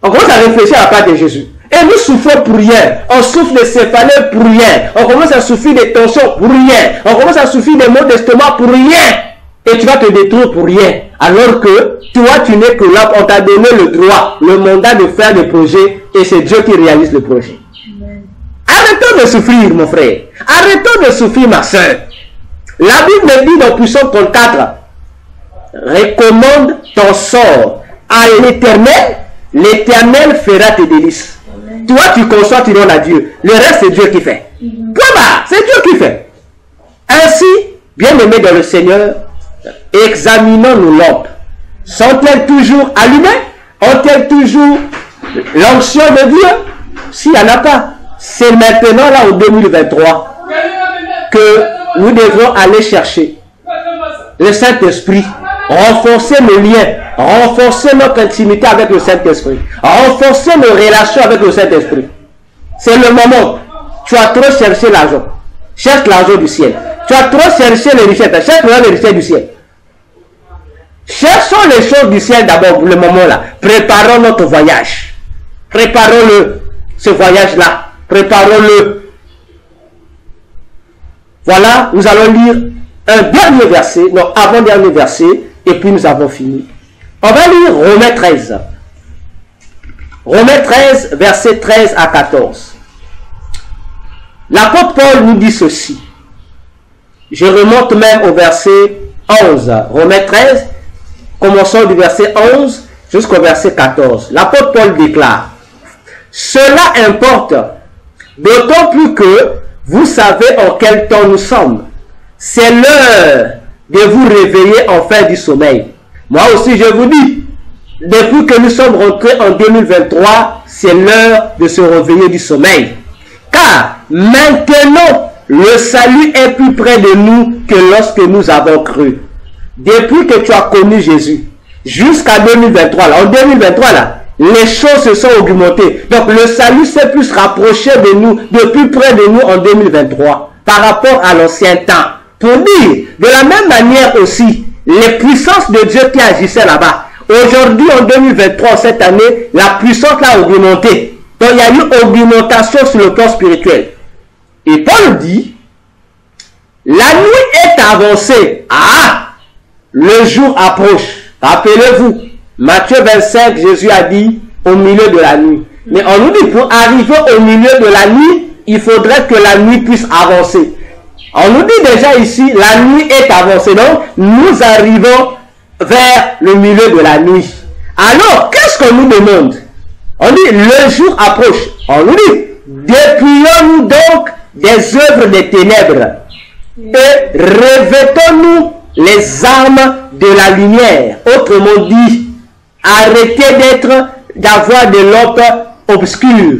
On commence à réfléchir à la place de Jésus. Et nous souffrons pour rien. On souffre de céphalée pour rien. On commence à souffrir des tensions pour rien. On commence à souffrir des maux d'estomac pour rien. Et tu vas te détruire pour rien. Alors que toi, tu n'es que là. On t'a donné le droit, le mandat de faire des projets. Et c'est Dieu qui réalise le projet. Amen. Arrêtons de souffrir, mon frère. Arrêtons de souffrir, ma soeur. La Bible dit dans Puissance 34, recommande ton sort à l'Éternel, l'Éternel fera tes délices. Toi, tu conçois, tu donnes à Dieu. Le reste, c'est Dieu qui fait. C'est Dieu qui fait. Ainsi, bien-aimés dans le Seigneur, examinons nos lampes. Sont-elles toujours allumées? Ont-elles toujours l'onction de Dieu? S'il n'y en a pas, c'est maintenant, là, en 2023, que nous devons aller chercher le Saint-Esprit, renforcer nos liens, renforcer notre intimité avec le Saint-Esprit, renforcer nos relations avec le Saint-Esprit. C'est le moment. Tu as trop cherché l'argent. Cherche l'argent du ciel. Tu as trop cherché les richesses. Cherche les richesses du ciel. Cherchons les choses du ciel d'abord pour le moment là. Préparons notre voyage. Préparons-le. Ce voyage-là. Préparons-le. Voilà, nous allons lire un dernier verset, non, avant-dernier verset, et puis nous avons fini. On va lire Romains 13. Romains 13, versets 13 à 14. L'apôtre Paul nous dit ceci. Je remonte même au verset 11. Romains 13, commençons du verset 11 jusqu'au verset 14. L'apôtre Paul déclare: cela importe, d'autant plus que vous savez en quel temps nous sommes. C'est l'heure de vous réveiller en fin du sommeil. Moi aussi je vous dis, depuis que nous sommes rentrés en 2023, c'est l'heure de se réveiller du sommeil. Car maintenant, le salut est plus près de nous que lorsque nous avons cru. Depuis que tu as connu Jésus, jusqu'à 2023, là, en 2023, là, les choses se sont augmentées. Donc le salut s'est plus rapproché de nous, de plus près de nous en 2023, par rapport à l'ancien temps. Pour dire, de la même manière aussi, les puissances de Dieu qui agissaient là-bas, aujourd'hui en 2023, cette année, la puissance l'a augmenté. Donc il y a eu augmentation sur le plan spirituel. Et Paul dit, la nuit est avancée. Ah, le jour approche. Rappelez-vous, Matthieu 25, Jésus a dit au milieu de la nuit. Mais on nous dit, pour arriver au milieu de la nuit, il faudrait que la nuit puisse avancer. On nous dit déjà ici, la nuit est avancée. Donc, nous arrivons vers le milieu de la nuit. Alors, qu'est-ce qu'on nous demande? On dit, le jour approche. On nous dit, dépouillons-nous donc des œuvres des ténèbres et revêtons-nous les armes de la lumière. Autrement dit, arrêtez d'avoir de l'ombre obscure.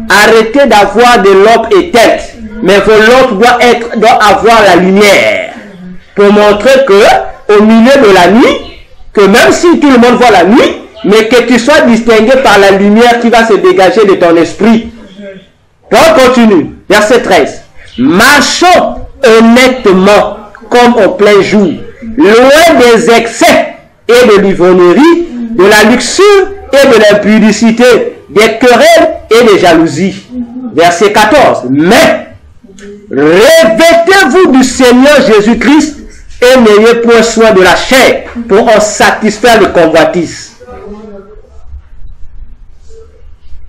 Arrêtez d'avoir de l'ombre éteinte. Mais vos lampes doivent avoir la lumière. Pour montrer que, au milieu de la nuit, que même si tout le monde voit la nuit, mais que tu sois distingué par la lumière qui va se dégager de ton esprit. Donc on continue. Verset 13. Marchons honnêtement comme au plein jour, loin des excès et de l'ivrognerie, de la luxure et de l'impudicité, des querelles et des jalousies. Verset 14. Mais revêtez-vous du Seigneur Jésus-Christ et n'ayez point soin de la chair pour en satisfaire les convoitises.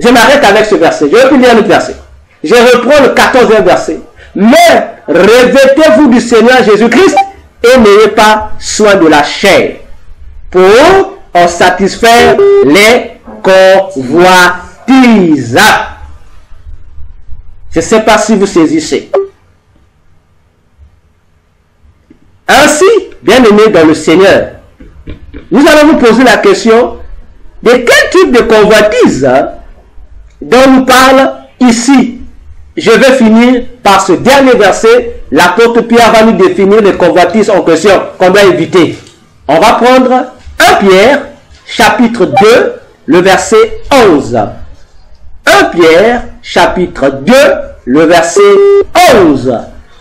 Je m'arrête avec ce verset. Je vais plus lire un autre verset. Je reprends le 14e verset. Mais revêtez-vous du Seigneur Jésus-Christ et n'ayez pas soin de la chair pour en satisfaire les convoitises. Je ne sais pas si vous saisissez. Ainsi, bien-aimés dans le Seigneur, nous allons vous poser la question de quel type de convoitise dont nous parle ici. Je vais finir par ce dernier verset. L'apôtre Pierre va nous définir les convoitises en question qu'on doit éviter. On va prendre 1 Pierre, chapitre 2, le verset 11. 1 Pierre, chapitre 2, le verset 11.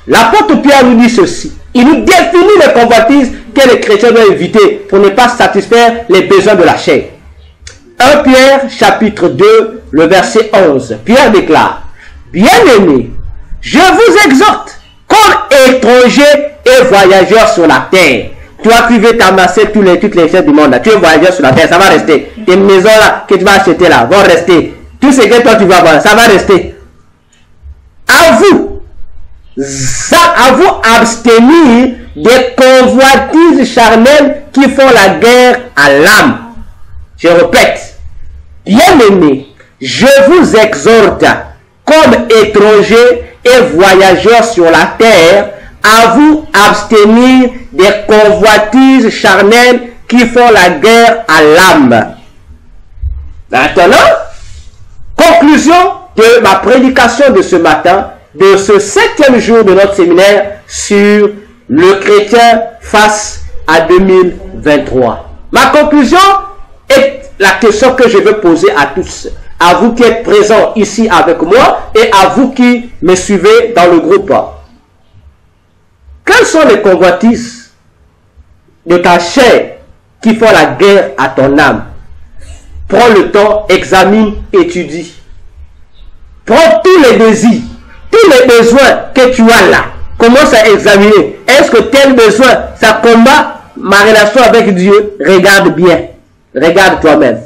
L'apôtre Pierre nous dit ceci. Il nous définit les convoitises que les chrétiens doivent éviter pour ne pas satisfaire les besoins de la chair. 1 Pierre, chapitre 2, le verset 11. Pierre déclare: bien-aimés, je vous exhorte, comme étrangers et voyageurs sur la terre. Toi qui veux t'amasser toutes les choses du monde, tu es voyageur sur la terre, ça va rester. Tes maisons là que tu vas acheter là vont rester. Tout ce que toi tu vas avoir, ça va rester. À vous abstenir des convoitises charnelles qui font la guerre à l'âme. Je répète, bien-aimés, je vous exhorte, comme étrangers et voyageurs sur la terre, à vous abstenir des convoitises charnelles qui font la guerre à l'âme. Maintenant, conclusion de ma prédication de ce matin, de ce 7e jour de notre séminaire sur le chrétien face à 2023. Ma conclusion est la question que je veux poser à tous, à vous qui êtes présents ici avec moi et à vous qui me suivez dans le groupe. Quelles sont les convoitises de ta chair qui font la guerre à ton âme? Prends le temps, examine, étudie. Prends tous les désirs, tous les besoins que tu as là. Commence à examiner. Est-ce que tel besoin, ça combat ma relation avec Dieu? Regarde bien. Regarde toi-même.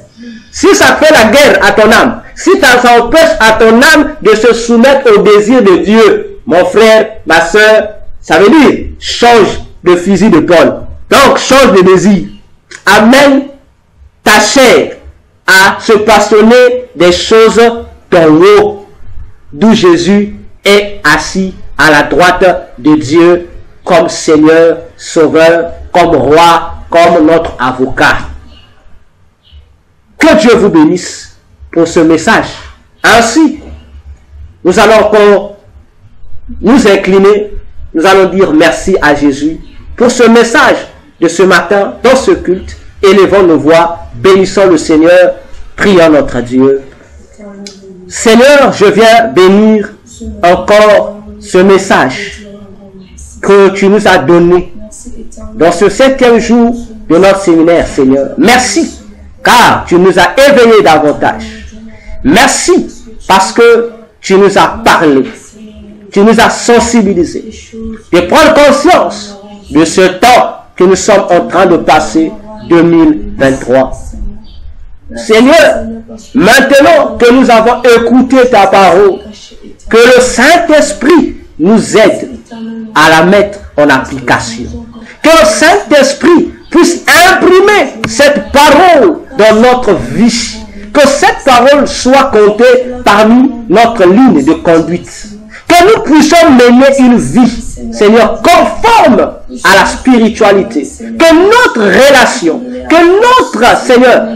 Si ça fait la guerre à ton âme, si ça empêche à ton âme de se soumettre au désir de Dieu, mon frère, ma soeur, ça veut dire change de fusil de Paul. Donc change de désir. Amène ta chair à se passionner des choses d'en haut, d'où Jésus est assis à la droite de Dieu comme Seigneur, Sauveur, comme Roi, comme notre avocat. Que Dieu vous bénisse pour ce message. Ainsi, nous allons encore nous incliner, nous allons dire merci à Jésus pour ce message de ce matin dans ce culte. Élevons nos voix, bénissons le Seigneur, prions notre Dieu. Seigneur, je viens bénir encore ce message que tu nous as donné dans ce 7e jour de notre séminaire, Seigneur. Merci, car tu nous as éveillés davantage. Merci, parce que tu nous as parlé, tu nous as sensibilisés, de prendre conscience de ce temps que nous sommes en train de passer, 2023. Seigneur, maintenant que nous avons écouté ta parole, que le Saint-Esprit nous aide à la mettre en application. Que le Saint-Esprit puisse imprimer cette parole dans notre vie. Que cette parole soit comptée parmi notre ligne de conduite. Que nous puissions mener une vie, Seigneur, conforme à la spiritualité. Que notre relation, que notre, Seigneur,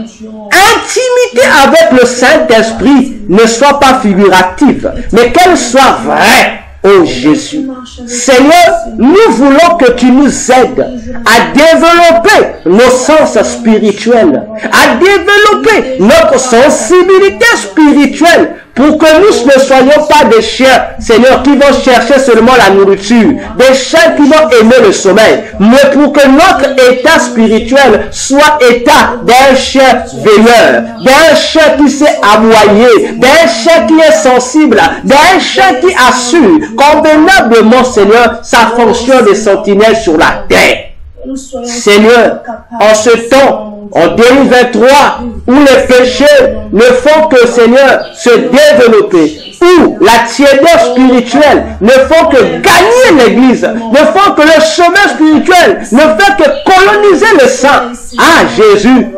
intimité avec le Saint-Esprit ne soit pas figurative, mais qu'elle soit vraie. Oh Jésus, Seigneur, nous voulons que tu nous aides à développer nos sens spirituels, à développer notre sensibilité spirituelle, pour que nous ne soyons pas des chiens, Seigneur, qui vont chercher seulement la nourriture, des chiens qui vont aimer le sommeil, mais pour que notre état spirituel soit état d'un chien veilleur, d'un chien qui sait aboyer, d'un chien qui est sensible, d'un chien qui assure convenablement, Seigneur, sa fonction de sentinelle sur la terre. Seigneur, en ce temps, en 2023, où les péchés ne font que, Seigneur, se développer, où la tiédeur spirituelle ne font que gagner l'église, ne font que le chemin spirituel, ne fait que coloniser le sang. Ah, Jésus,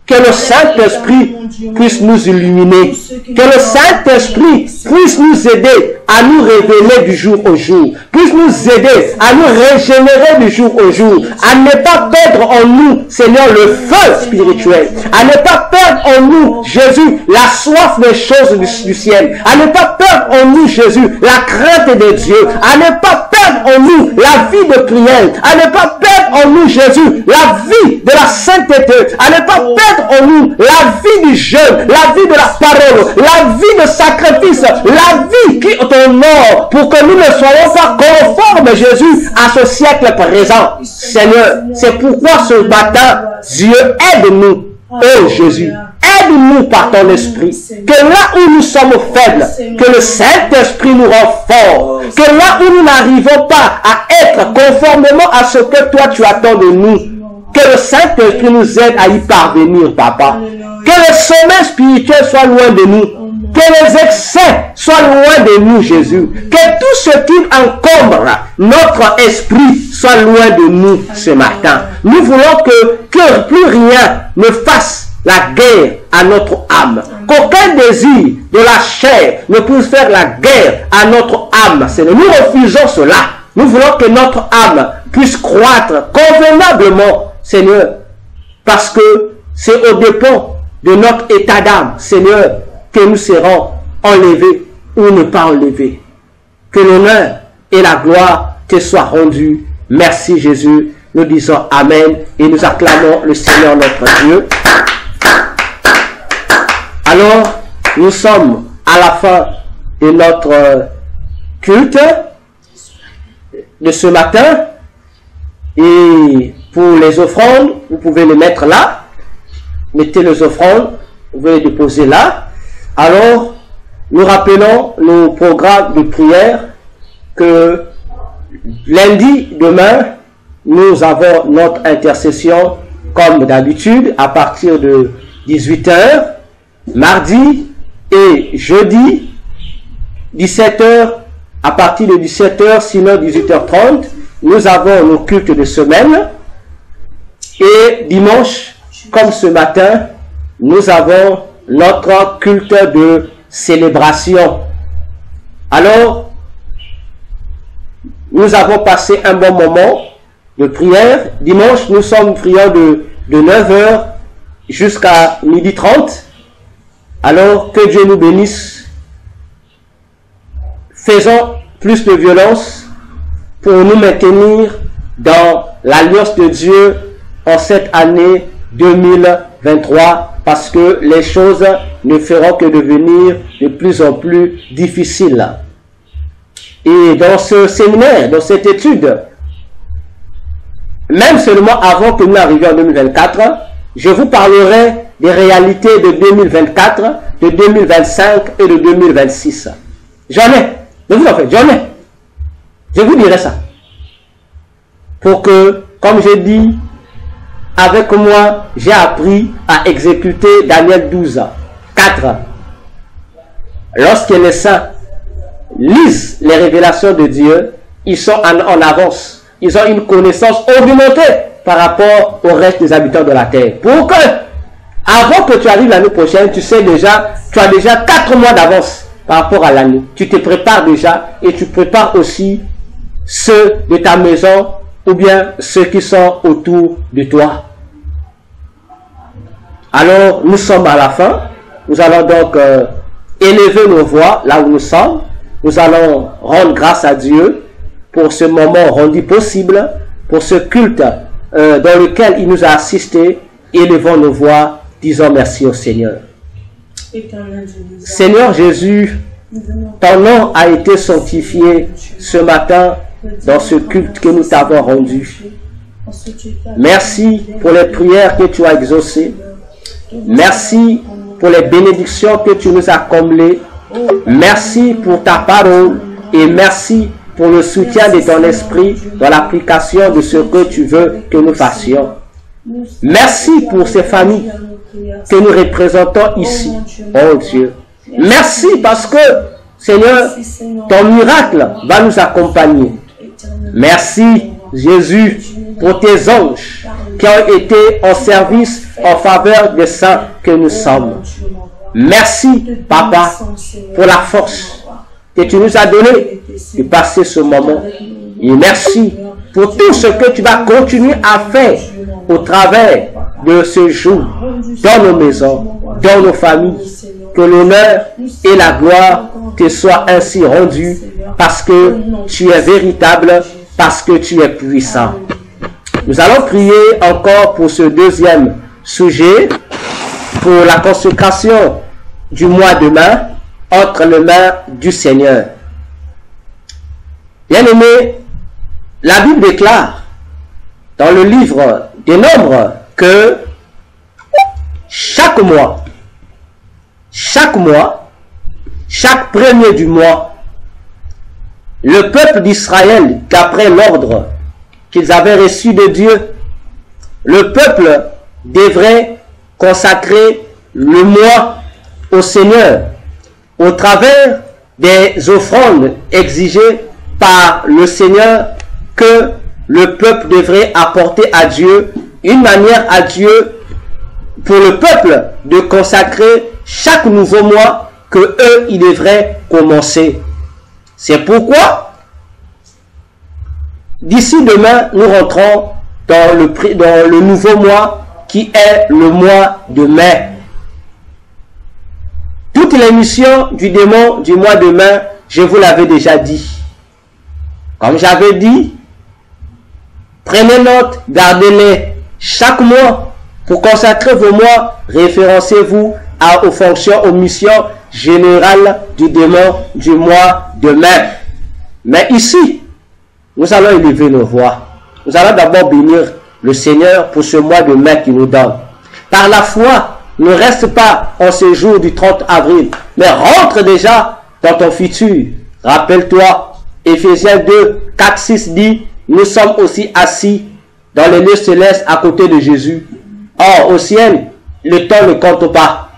que le Saint-Esprit puisse nous illuminer, que le Saint-Esprit puisse nous aider à nous révéler du jour au jour, puisse nous aider à nous régénérer du jour au jour, à ne pas perdre en nous, Seigneur, le feu spirituel, à ne pas perdre en nous, Jésus, la soif des choses du ciel, à ne pas perdre en nous, Jésus, la crainte de Dieu, à ne pas perdre en nous la vie de prière, à ne pas perdre en nous, Jésus, la vie de la sainteté, à ne pas perdre en nous la vie du jeûne, la vie de la parole, la vie de sacrifice, la vie qui est au nord, pour que nous ne soyons pas conformes, Jésus, à ce siècle présent. Seigneur, c'est pourquoi ce matin, Dieu, aide-nous, oh Jésus, aide-nous par ton esprit, que là où nous sommes faibles, que le Saint-Esprit nous rend forts, que là où nous n'arrivons pas à être conformément à ce que toi tu attends de nous, que le Saint-Esprit nous aide à y parvenir, Papa. Que le sommeil spirituel soit loin de nous. Que les excès soient loin de nous, Jésus. Que tout ce qui encombre notre esprit soit loin de nous ce matin. Nous voulons que plus rien ne fasse la guerre à notre âme. Qu'aucun désir de la chair ne puisse faire la guerre à notre âme. Seigneur, nous refusons cela. Nous voulons que notre âme puisse croître convenablement, Seigneur, parce que c'est au dépend de notre état d'âme, Seigneur, que nous serons enlevés ou ne pas enlevés. Que l'honneur et la gloire te soient rendus. Merci Jésus. Nous disons Amen et nous acclamons le Seigneur notre Dieu. Alors, nous sommes à la fin de notre culte de ce matin. Et pour les offrandes, vous pouvez les mettre là. Mettez les offrandes, vous pouvez les déposer là. Alors, nous rappelons nos programmes de prière que lundi, demain, nous avons notre intercession comme d'habitude à partir de 18 h, mardi et jeudi, 17 h, à partir de 17 h, sinon 18h30, nous avons nos cultes de semaine. Et dimanche, comme ce matin, nous avons notre culte de célébration. Alors, nous avons passé un bon moment de prière. Dimanche, nous sommes priants de 9 h jusqu'à 12h30. Alors, que Dieu nous bénisse. Faisons plus de violence pour nous maintenir dans l'alliance de Dieu en cette année 2023, parce que les choses ne feront que devenir de plus en plus difficiles. Et dans ce séminaire, dans cette étude, même seulement avant que nous arrivions en 2024, je vous parlerai des réalités de 2024, de 2025 et de 2026. J'en ai. Ne vous en faites, j'en ai. Je vous dirai ça. Pour que, comme j'ai dit, avec moi, j'ai appris à exécuter Daniel 12, 4. Lorsque les saints lisent les révélations de Dieu, ils sont en avance. Ils ont une connaissance augmentée par rapport au reste des habitants de la terre. Pour que, avant que tu arrives l'année prochaine, tu sais déjà, tu as déjà 4 mois d'avance par rapport à l'année. Tu te prépares déjà et tu prépares aussi ceux de ta maison ou bien ceux qui sont autour de toi. Alors, nous sommes à la fin. Nous allons donc élever nos voix là où nous sommes. Nous allons rendre grâce à Dieu pour ce moment rendu possible, pour ce culte dans lequel il nous a assistés. Élevons nos voix, disons merci au Seigneur. Seigneur Jésus, ton nom a été sanctifié ce matin dans ce culte que nous t'avons rendu. Merci pour les prières que tu as exaucées. Merci pour les bénédictions que tu nous as comblées. Merci pour ta parole et merci pour le soutien de ton esprit dans l'application de ce que tu veux que nous fassions. Merci pour ces familles que nous représentons ici. Oh Dieu. Merci parce que, Seigneur, ton miracle va nous accompagner. Merci, Jésus, pour tes anges qui ont été en service en faveur des saints que nous sommes. Merci, Papa, pour la force que tu nous as donnée de passer ce moment. Et merci pour tout ce que tu vas continuer à faire au travers de ce jour, dans nos maisons, dans nos familles. Que l'honneur et la gloire te soient ainsi rendus parce que tu es véritable, parce que tu es puissant. Nous allons prier encore pour ce deuxième sujet, pour la consécration du mois de mai entre les mains du Seigneur. Bien-aimés, la Bible déclare dans le livre des Nombres que chaque mois, chaque premier du mois, le peuple d'Israël, d'après l'ordre qu'ils avaient reçu de Dieu, le peuple devrait consacrer le mois au Seigneur au travers des offrandes exigées par le Seigneur que le peuple devrait apporter à Dieu, une manière à Dieu pour le peuple de consacrer chaque nouveau mois que eux, ils devraient commencer. C'est pourquoi, d'ici demain, nous rentrons dans le nouveau mois qui est le mois de mai. Toutes les missions du démon du mois de mai, je vous l'avais déjà dit. Comme j'avais dit, prenez note, gardez-les chaque mois pour consacrer vos mois. Référencez-vous aux fonctions, aux missions générales du démon du mois de mai. Mais ici, nous allons élever nos voix. Nous allons d'abord bénir le Seigneur pour ce mois de mai qu'il nous donne. Par la foi, ne reste pas en ce jour du 30 avril, mais rentre déjà dans ton futur. Rappelle-toi, Éphésiens 2, 4, 6 dit, nous sommes aussi assis dans les lieux célestes à côté de Jésus. Or, au ciel, le temps ne compte pas.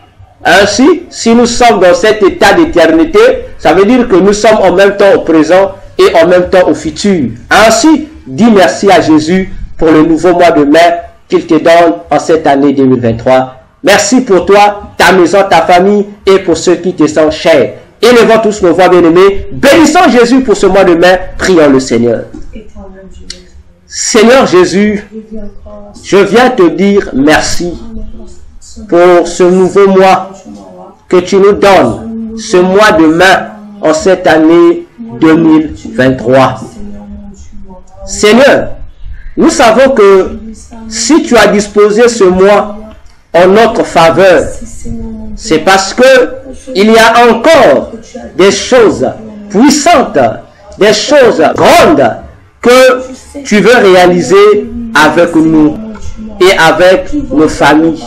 Ainsi, si nous sommes dans cet état d'éternité, ça veut dire que nous sommes en même temps au présent et en même temps au futur. Ainsi, dis merci à Jésus pour le nouveau mois de mai qu'il te donne en cette année 2023. Merci pour toi, ta maison, ta famille et pour ceux qui te sont chers. Élevons tous nos voix bien-aimées. Bénissons Jésus pour ce mois de mai. Prions le Seigneur. Seigneur Jésus, je viens te dire merci pour ce nouveau mois que tu nous donnes, ce mois de mai en cette année 2023. Seigneur, nous savons que si tu as disposé ce mois en notre faveur, c'est parce que il y a encore des choses puissantes, des choses grandes que tu veux réaliser avec nous et avec nos familles.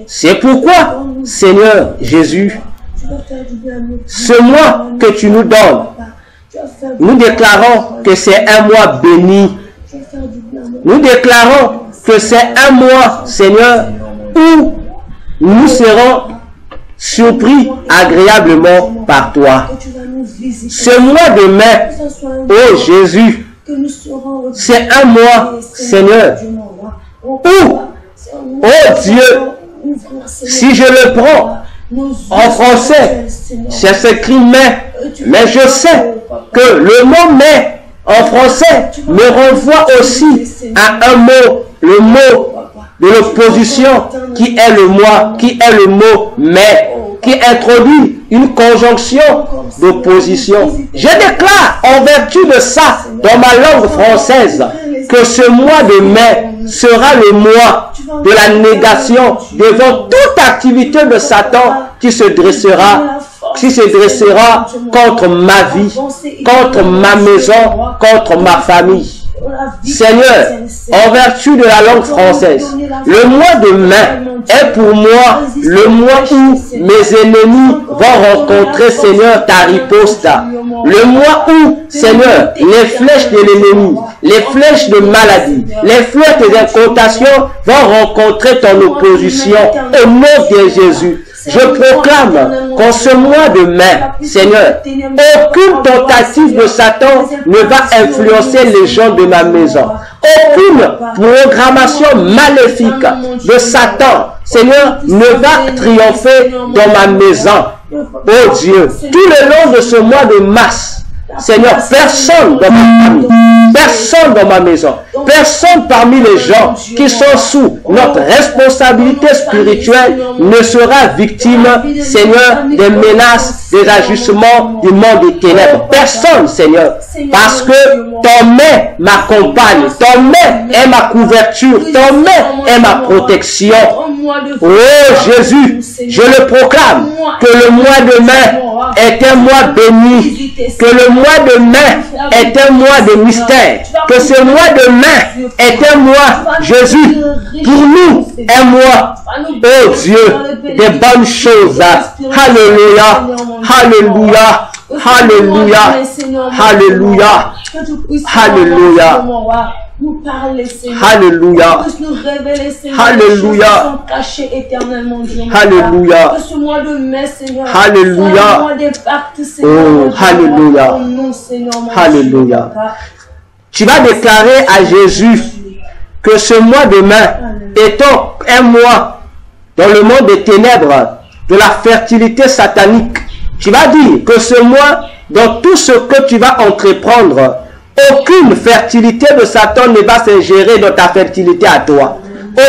C'est pourquoi, Seigneur Jésus, ce mois que tu nous donnes, nous déclarons que c'est un mois béni. Nous déclarons que c'est un mois, Seigneur, où nous serons surpris agréablement par toi. Ce mois de mai, oh Jésus, c'est un mois, Seigneur, où, oh Dieu, si je le prends en français, c'est écrit mai, mais je sais que le mot mai en français me renvoie aussi à un mot, le mot de l'opposition qui est le mot mais, qui introduit une conjonction d'opposition. Je déclare en vertu de ça dans ma langue française que ce mois de mai sera le mois de la négation devant toute activité de Satan qui se dressera contre ma vie, contre ma maison, contre ma famille. Seigneur, en vertu de la langue française, le mois de mai est pour moi le mois où mes ennemis vont rencontrer, Seigneur, ta riposte. Le mois où, Seigneur, les flèches de l'ennemi, les flèches de maladie, les flèches d'incantation vont rencontrer ton opposition au nom de Jésus. Je proclame qu'en ce mois de mai, Seigneur, aucune tentative de Satan ne va influencer les gens de ma maison. Aucune programmation maléfique de Satan, Seigneur, ne va triompher dans ma maison. Oh Dieu, tout le long de ce mois de mars, Seigneur, personne dans ma famille, personne dans ma maison, personne parmi les gens qui sont sous notre responsabilité spirituelle ne sera victime, Seigneur, des menaces, des agissements du monde des ténèbres. Personne, Seigneur, parce que ton main m'accompagne, ton main est ma couverture, ton main est ma protection. Oh Jésus, je le proclame que le mois de mai est un mois béni, que le mois de mai est un mois de mystère, que ce mois de mai est un mois, Jésus, pour nous, un mois, oh Dieu, des bonnes choses. Alléluia, alléluia, alléluia, alléluia, alléluia. Nous parler, Seigneur. Alléluia. Que nous révéler, Seigneur. Alléluia. Caché éternellement, Dieu. Alléluia. Que ce mois de mai, Seigneur. Alléluia. Soit un mois des pactes, Seigneur. Oh, alléluia. Au nom Non, Seigneur, mon Alléluia. Dieu. Tu vas déclarer à Jésus que ce mois de mai étant un mois dans le monde des ténèbres, de la fertilité satanique, tu vas dire que ce mois, dans tout ce que tu vas entreprendre, aucune fertilité de Satan ne va s'ingérer dans ta fertilité à toi.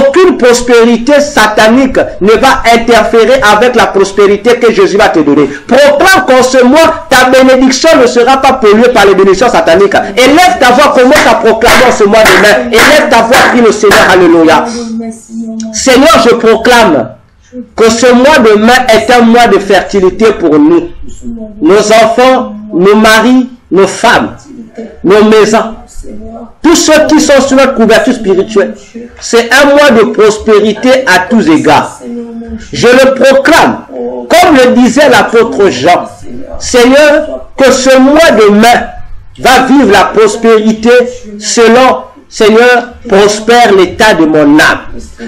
Aucune prospérité satanique ne va interférer avec la prospérité que Jésus va te donner. Proclame qu'en ce mois, ta bénédiction ne sera pas polluée par les bénédictions sataniques. Élève ta voix, commence à proclamer en ce mois de mai. Élève ta voix, prie le Seigneur. Alléluia. Seigneur, je proclame que ce mois de mai est un mois de fertilité pour nous. Nos enfants, nos maris, nos femmes, nos maisons. Tous ceux qui sont sur notre couverture spirituelle, c'est un mois de prospérité à tous égards. Je le proclame, comme le disait l'apôtre Jean. Seigneur, que ce mois de mai va vivre la prospérité selon, Seigneur, prospère l'état de mon âme.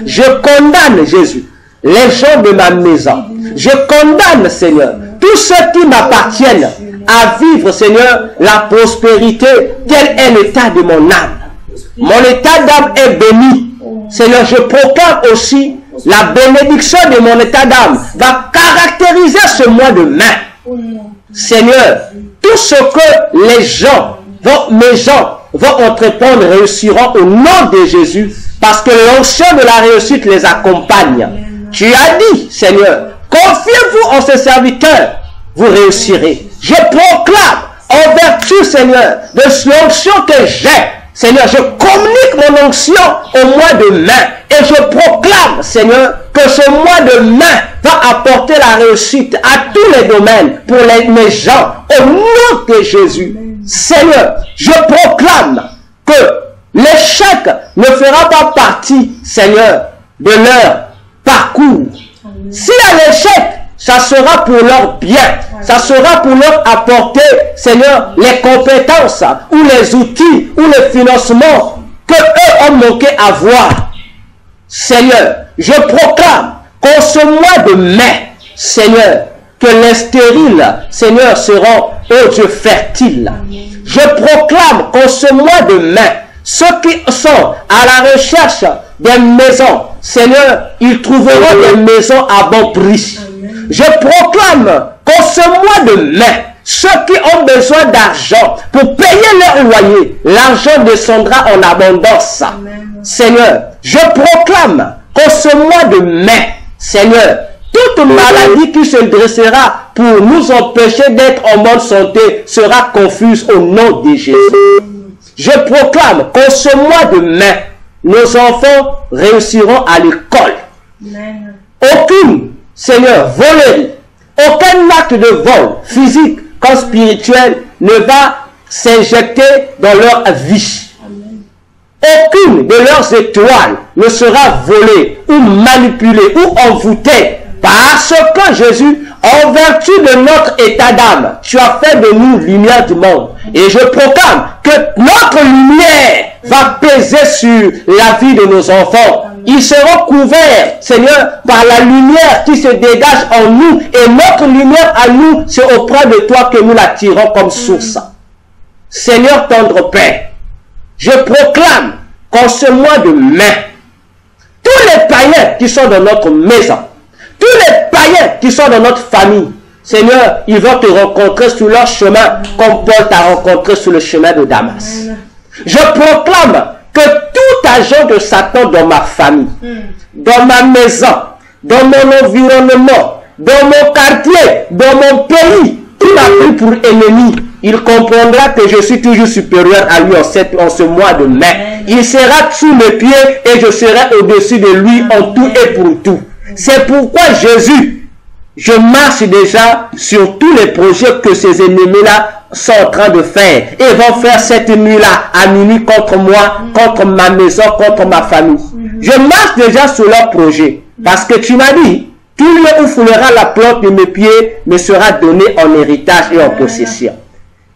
Je condamne, Jésus, les gens de ma maison. Je condamne, Seigneur, tous ceux qui m'appartiennent à vivre, Seigneur, la prospérité. Tel est l'état de mon âme. Mon état d'âme est béni. Seigneur, je proclame aussi la bénédiction de mon état d'âme va caractériser ce mois de mai. Seigneur, tout ce que les gens, mes gens vont entreprendre réussiront au nom de Jésus parce que l'onction de la réussite les accompagne. Tu as dit, Seigneur, confiez-vous en ces serviteurs, vous réussirez. Je proclame en vertu, Seigneur, de l'onction que j'ai. Seigneur, je communique mon onction au mois de mai. Et je proclame, Seigneur, que ce mois de mai va apporter la réussite à tous les domaines pour mes gens. Au nom de Jésus. Seigneur, je proclame que l'échec ne fera pas partie, Seigneur, de leur parcours. S'il y a l'échec, ça sera pour leur bien. Ça sera pour leur apporter, Seigneur, les compétences ou les outils ou les financements que eux ont manqué à voir. Seigneur, je proclame qu'en ce mois de mai, Seigneur, que les stériles, Seigneur, seront, oh Dieu, fertiles. Je proclame qu'en ce mois de mai, ceux qui sont à la recherche des maisons, Seigneur, ils trouveront des maisons à bon prix. Je proclame qu'en ce mois de mai, ceux qui ont besoin d'argent pour payer leur loyer, l'argent descendra en abondance. Amen. Seigneur, je proclame qu'en ce mois de mai, Seigneur, toute maladie qui se dressera pour nous empêcher d'être en bonne santé sera confuse au nom de Jésus. Je proclame qu'en ce mois de mai, nos enfants réussiront à l'école. Aucune, Seigneur, volerie, aucun acte de vol, physique comme spirituel, ne va s'injecter dans leur vie. Aucune de leurs étoiles ne sera volée ou manipulée ou envoûtée parce que Jésus, en vertu de notre état d'âme, tu as fait de nous lumière du monde. Et je proclame que notre lumière va peser sur la vie de nos enfants. Ils seront couverts, Seigneur, par la lumière qui se dégage en nous. Et notre lumière à nous, c'est auprès de toi que nous la tirons comme source. Seigneur tendre Père, je proclame qu'en ce mois de mai, tous les païens qui sont dans notre maison, tous les païens qui sont dans notre famille, Seigneur, ils vont te rencontrer sur leur chemin comme Paul t'a rencontré sur le chemin de Damas. Je proclame que tout agent de Satan dans ma famille, dans ma maison, dans mon environnement, dans mon quartier, dans mon pays, il m'a pris pour ennemi. Il comprendra que je suis toujours supérieur à lui en ce mois de mai. Il sera sous mes pieds et je serai au-dessus de lui en tout et pour tout. C'est pourquoi Jésus, je marche déjà sur tous les projets que ces ennemis-là sont en train de faire. Et vont faire cette nuit-là à minuit contre moi, contre ma maison, contre ma famille. Je marche déjà sur leurs projets. Parce que tu m'as dit, tout lieu où foulera la plante de mes pieds me sera donné en héritage et en possession.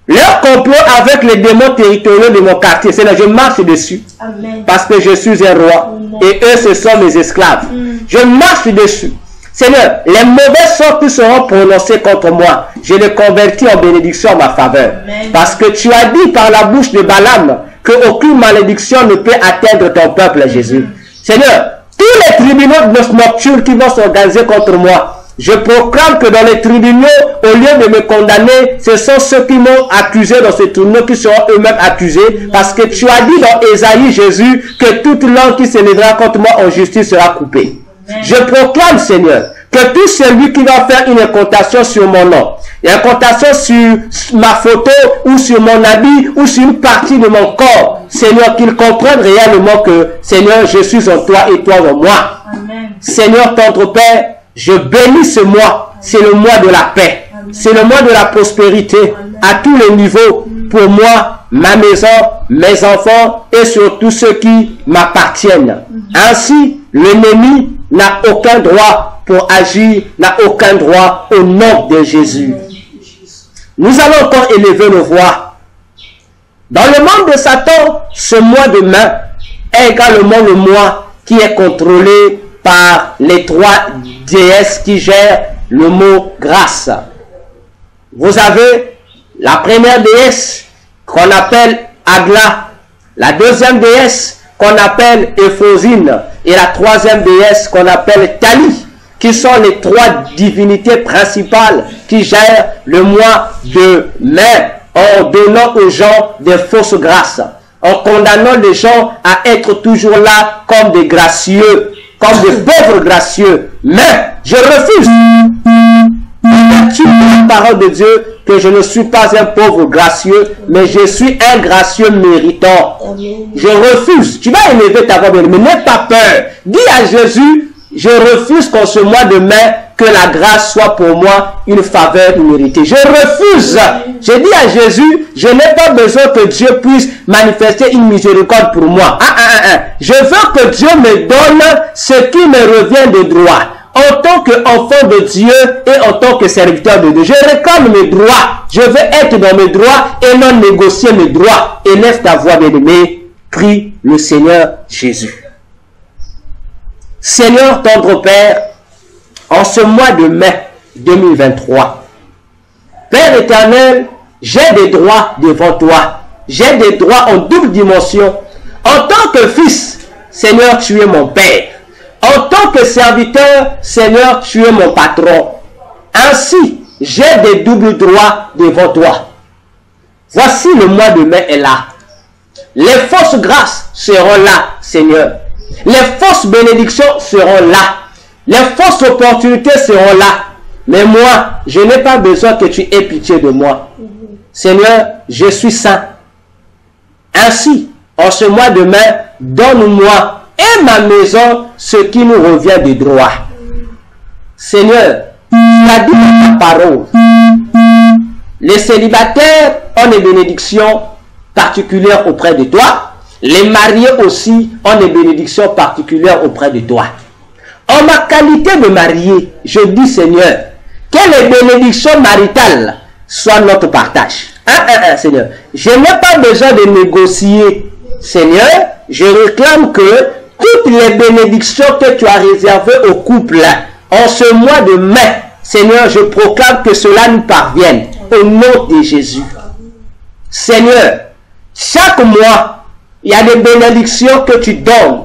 Leur complot avec les démons territoriaux de mon quartier, c'est là je marche dessus. Amen. Parce que je suis un roi. Et eux, ce sont mes esclaves. Je marche dessus. Seigneur, les mauvais sorts qui seront prononcés contre moi, je les convertis en bénédiction en ma faveur. Amen. Parce que tu as dit par la bouche de Balaam qu'aucune malédiction ne peut atteindre ton peuple, Jésus. Seigneur, tous les tribunaux nocturnes qui vont s'organiser contre moi, je proclame que dans les tribunaux, au lieu de me condamner, ce sont ceux qui m'ont accusé dans ces tribunaux qui seront eux-mêmes accusés. Parce que tu as dit dans Ésaïe, Jésus, que toute langue qui s'élèvera contre moi en justice sera coupée. Je proclame, Seigneur, que tout celui qui va faire une incantation sur mon nom, une incantation sur ma photo ou sur mon habit ou sur une partie de mon corps, Seigneur, qu'il comprenne réellement que, Seigneur, je suis en toi et toi en moi. Amen. Seigneur, tendre Père, je bénis ce mois. C'est le mois de la paix. C'est le mois de la prospérité à tous les niveaux pour moi, ma maison, mes enfants et surtout ceux qui m'appartiennent. Ainsi, l'ennemi n'a aucun droit pour agir, n'a aucun droit au nom de Jésus. Nous allons encore élever nos voix. Dans le monde de Satan, ce mois de mai est également le mois qui est contrôlé par les trois déesses qui gèrent le mot grâce. Vous avez la première déesse qu'on appelle Agla, la deuxième déesse qu'on appelle Éphosine et la troisième déesse qu'on appelle Tali, qui sont les trois divinités principales qui gèrent le mois de mai en donnant aux gens des fausses grâces, en condamnant les gens à être toujours là comme des gracieux, comme des pauvres gracieux. Mais je refuse, la parole de Dieu, que je ne suis pas un pauvre gracieux, mais je suis un gracieux méritant. Je refuse. Tu vas élever ta voix, mais n'aie pas peur. Dis à Jésus, je refuse qu'en ce mois de mai, que la grâce soit pour moi une faveur méritée. Je refuse. Je dis à Jésus, je n'ai pas besoin que Dieu puisse manifester une miséricorde pour moi. Je veux que Dieu me donne ce qui me revient de droit. En tant qu'enfant de Dieu et en tant que serviteur de Dieu, je réclame mes droits. Je veux être dans mes droits et non négocier mes droits. Élève ta voix, bien-aimé. Prie le Seigneur Jésus. Seigneur, tendre Père, en ce mois de mai 2023, Père éternel, j'ai des droits devant toi. J'ai des droits en double dimension. En tant que fils, Seigneur, tu es mon Père. En tant que serviteur, Seigneur, tu es mon patron. Ainsi, j'ai des doubles droits devant toi. Voici le mois de mai est là. Les fausses grâces seront là, Seigneur. Les fausses bénédictions seront là. Les fausses opportunités seront là. Mais moi, je n'ai pas besoin que tu aies pitié de moi. Seigneur, je suis saint. Ainsi, en ce mois de mai, donne-moi et ma maison ce qui nous revient de droit. Seigneur, tu as dit dans ta parole, les célibataires ont des bénédictions particulières auprès de toi. Les mariés aussi ont des bénédictions particulières auprès de toi. En ma qualité de marié, je dis Seigneur, que les bénédictions maritales soient notre partage. Seigneur, je n'ai pas besoin de négocier. Seigneur, je réclame que toutes les bénédictions que tu as réservées au couple en ce mois de mai, Seigneur, je proclame que cela nous parvienne au nom de Jésus. Seigneur, chaque mois, il y a des bénédictions que tu donnes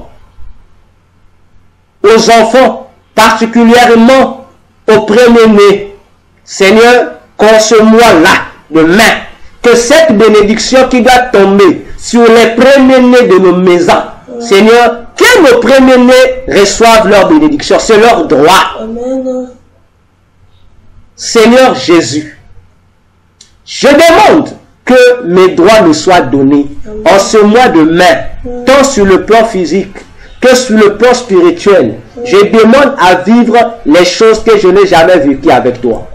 aux enfants, particulièrement aux premiers-nés. Seigneur, qu'en ce mois-là, de mai, que cette bénédiction qui va tomber sur les premiers-nés de nos maisons, Seigneur, que nos premiers-nés reçoivent leur bénédiction. C'est leur droit. Amen. Seigneur Jésus, je demande que mes droits me soient donnés en ce mois de mai, tant sur le plan physique que sur le plan spirituel. Je demande à vivre les choses que je n'ai jamais vécues avec toi.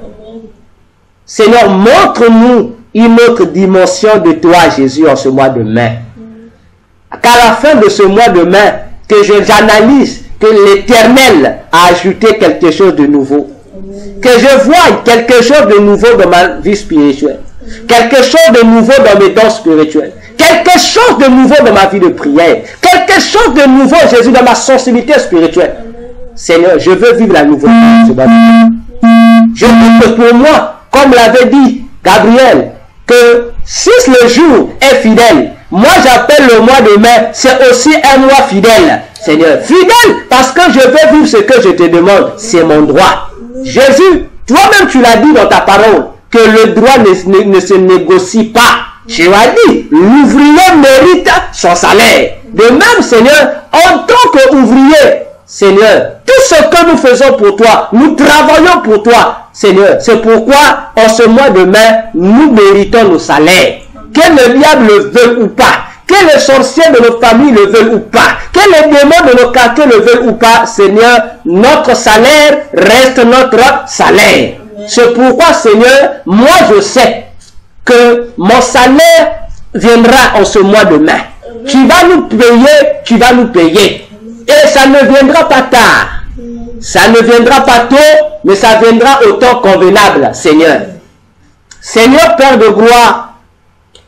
Seigneur, montre-nous une autre dimension de toi, Jésus, en ce mois de mai. Qu'à la fin de ce mois de mai, que j'analyse que l'Éternel a ajouté quelque chose de nouveau. Que je voie quelque chose de nouveau dans ma vie spirituelle. Quelque chose de nouveau dans mes dons spirituels. Quelque chose de nouveau dans ma vie de prière. Quelque chose de nouveau, Jésus, dans ma sensibilité spirituelle. Seigneur, je veux vivre la nouveauté. Je veux que pour moi, comme l'avait dit Gabriel, que si le jour est fidèle, moi j'appelle le mois de mai, c'est aussi un mois fidèle. Seigneur, fidèle parce que je veux vivre ce que je te demande, c'est mon droit. Jésus, toi-même tu l'as dit dans ta parole, que le droit ne se négocie pas. Je l'ai dit, l'ouvrier mérite son salaire. De même, Seigneur, en tant qu'ouvrier, Seigneur, tout ce que nous faisons pour toi, nous travaillons pour toi, Seigneur. C'est pourquoi, en ce mois de mai, nous méritons nos salaires. Que le diable le veuille ou pas, que les sorciers de nos familles le veulent ou pas, que les démons de nos quartiers le veulent ou pas, Seigneur, notre salaire reste notre salaire. C'est pourquoi, Seigneur, moi je sais que mon salaire viendra en ce mois de mai. Tu vas nous payer, tu vas nous payer. Et ça ne viendra pas tard. Ça ne viendra pas tôt, mais ça viendra au temps convenable, Seigneur. Seigneur, Père de gloire,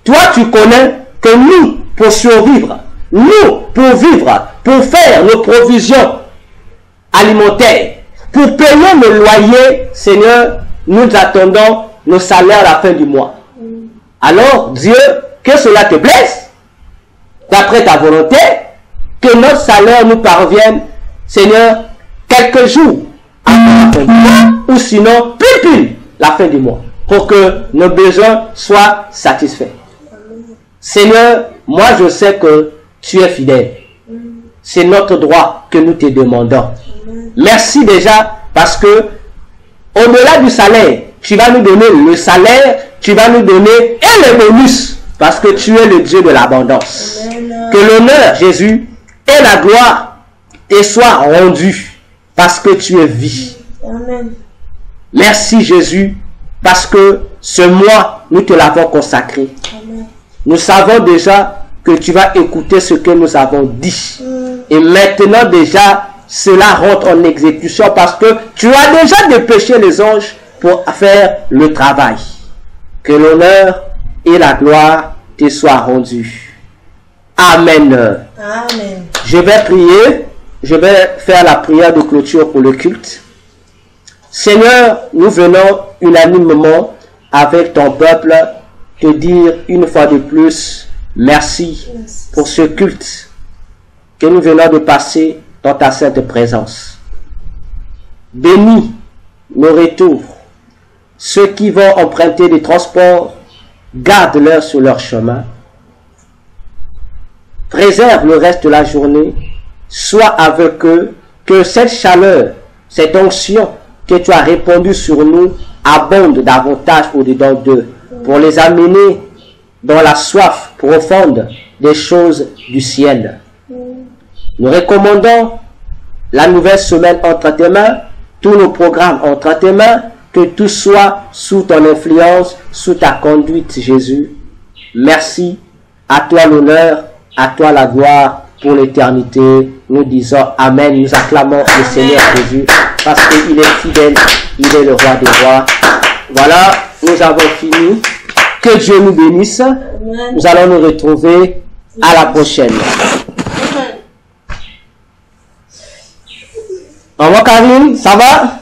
toi tu connais que nous, pour survivre, nous, pour vivre, pour faire nos provisions alimentaires, pour payer nos loyers, Seigneur, nous attendons nos salaires à la fin du mois. Alors, Dieu, que cela te plaise, d'après ta volonté, que notre salaire nous parvienne, Seigneur, quelques jours avant la fin du mois, ou sinon, pile la fin du mois, pour que nos besoins soient satisfaits. Seigneur, moi je sais que tu es fidèle. C'est notre droit que nous te demandons. Merci déjà parce que au-delà du salaire, tu vas nous donner le salaire, tu vas nous donner et le bonus parce que tu es le Dieu de l'abondance. Que l'honneur, Jésus, et la gloire te soient rendus parce que tu es vie. Amen. Merci Jésus parce que ce mois, nous te l'avons consacré. Amen. Nous savons déjà que tu vas écouter ce que nous avons dit. Et maintenant déjà, cela rentre en exécution parce que tu as déjà dépêché les anges pour faire le travail. Que l'honneur et la gloire te soient rendus. Amen. Amen. Je vais prier. Je vais faire la prière de clôture pour le culte. Seigneur, nous venons unanimement avec ton peuple te dire une fois de plus merci pour ce culte que nous venons de passer dans ta sainte présence. Bénis nos retours. Ceux qui vont emprunter des transports, garde-leur sur leur chemin. Préserve le reste de la journée. Sois avec eux. Que cette chaleur, cette onction que tu as répandue sur nous abonde davantage au-dedans d'eux pour les amener dans la soif profonde des choses du ciel. Nous recommandons la nouvelle semaine entre tes mains, tous nos programmes entre tes mains, que tout soit sous ton influence, sous ta conduite, Jésus. Merci, à toi l'honneur, à toi la gloire pour l'éternité. Nous disons Amen, nous acclamons le Seigneur Jésus parce qu'il est fidèle, il est le roi des rois. Voilà, nous avons fini. Que Dieu nous bénisse. Nous allons nous retrouver à la prochaine. Au revoir Karine, ça va?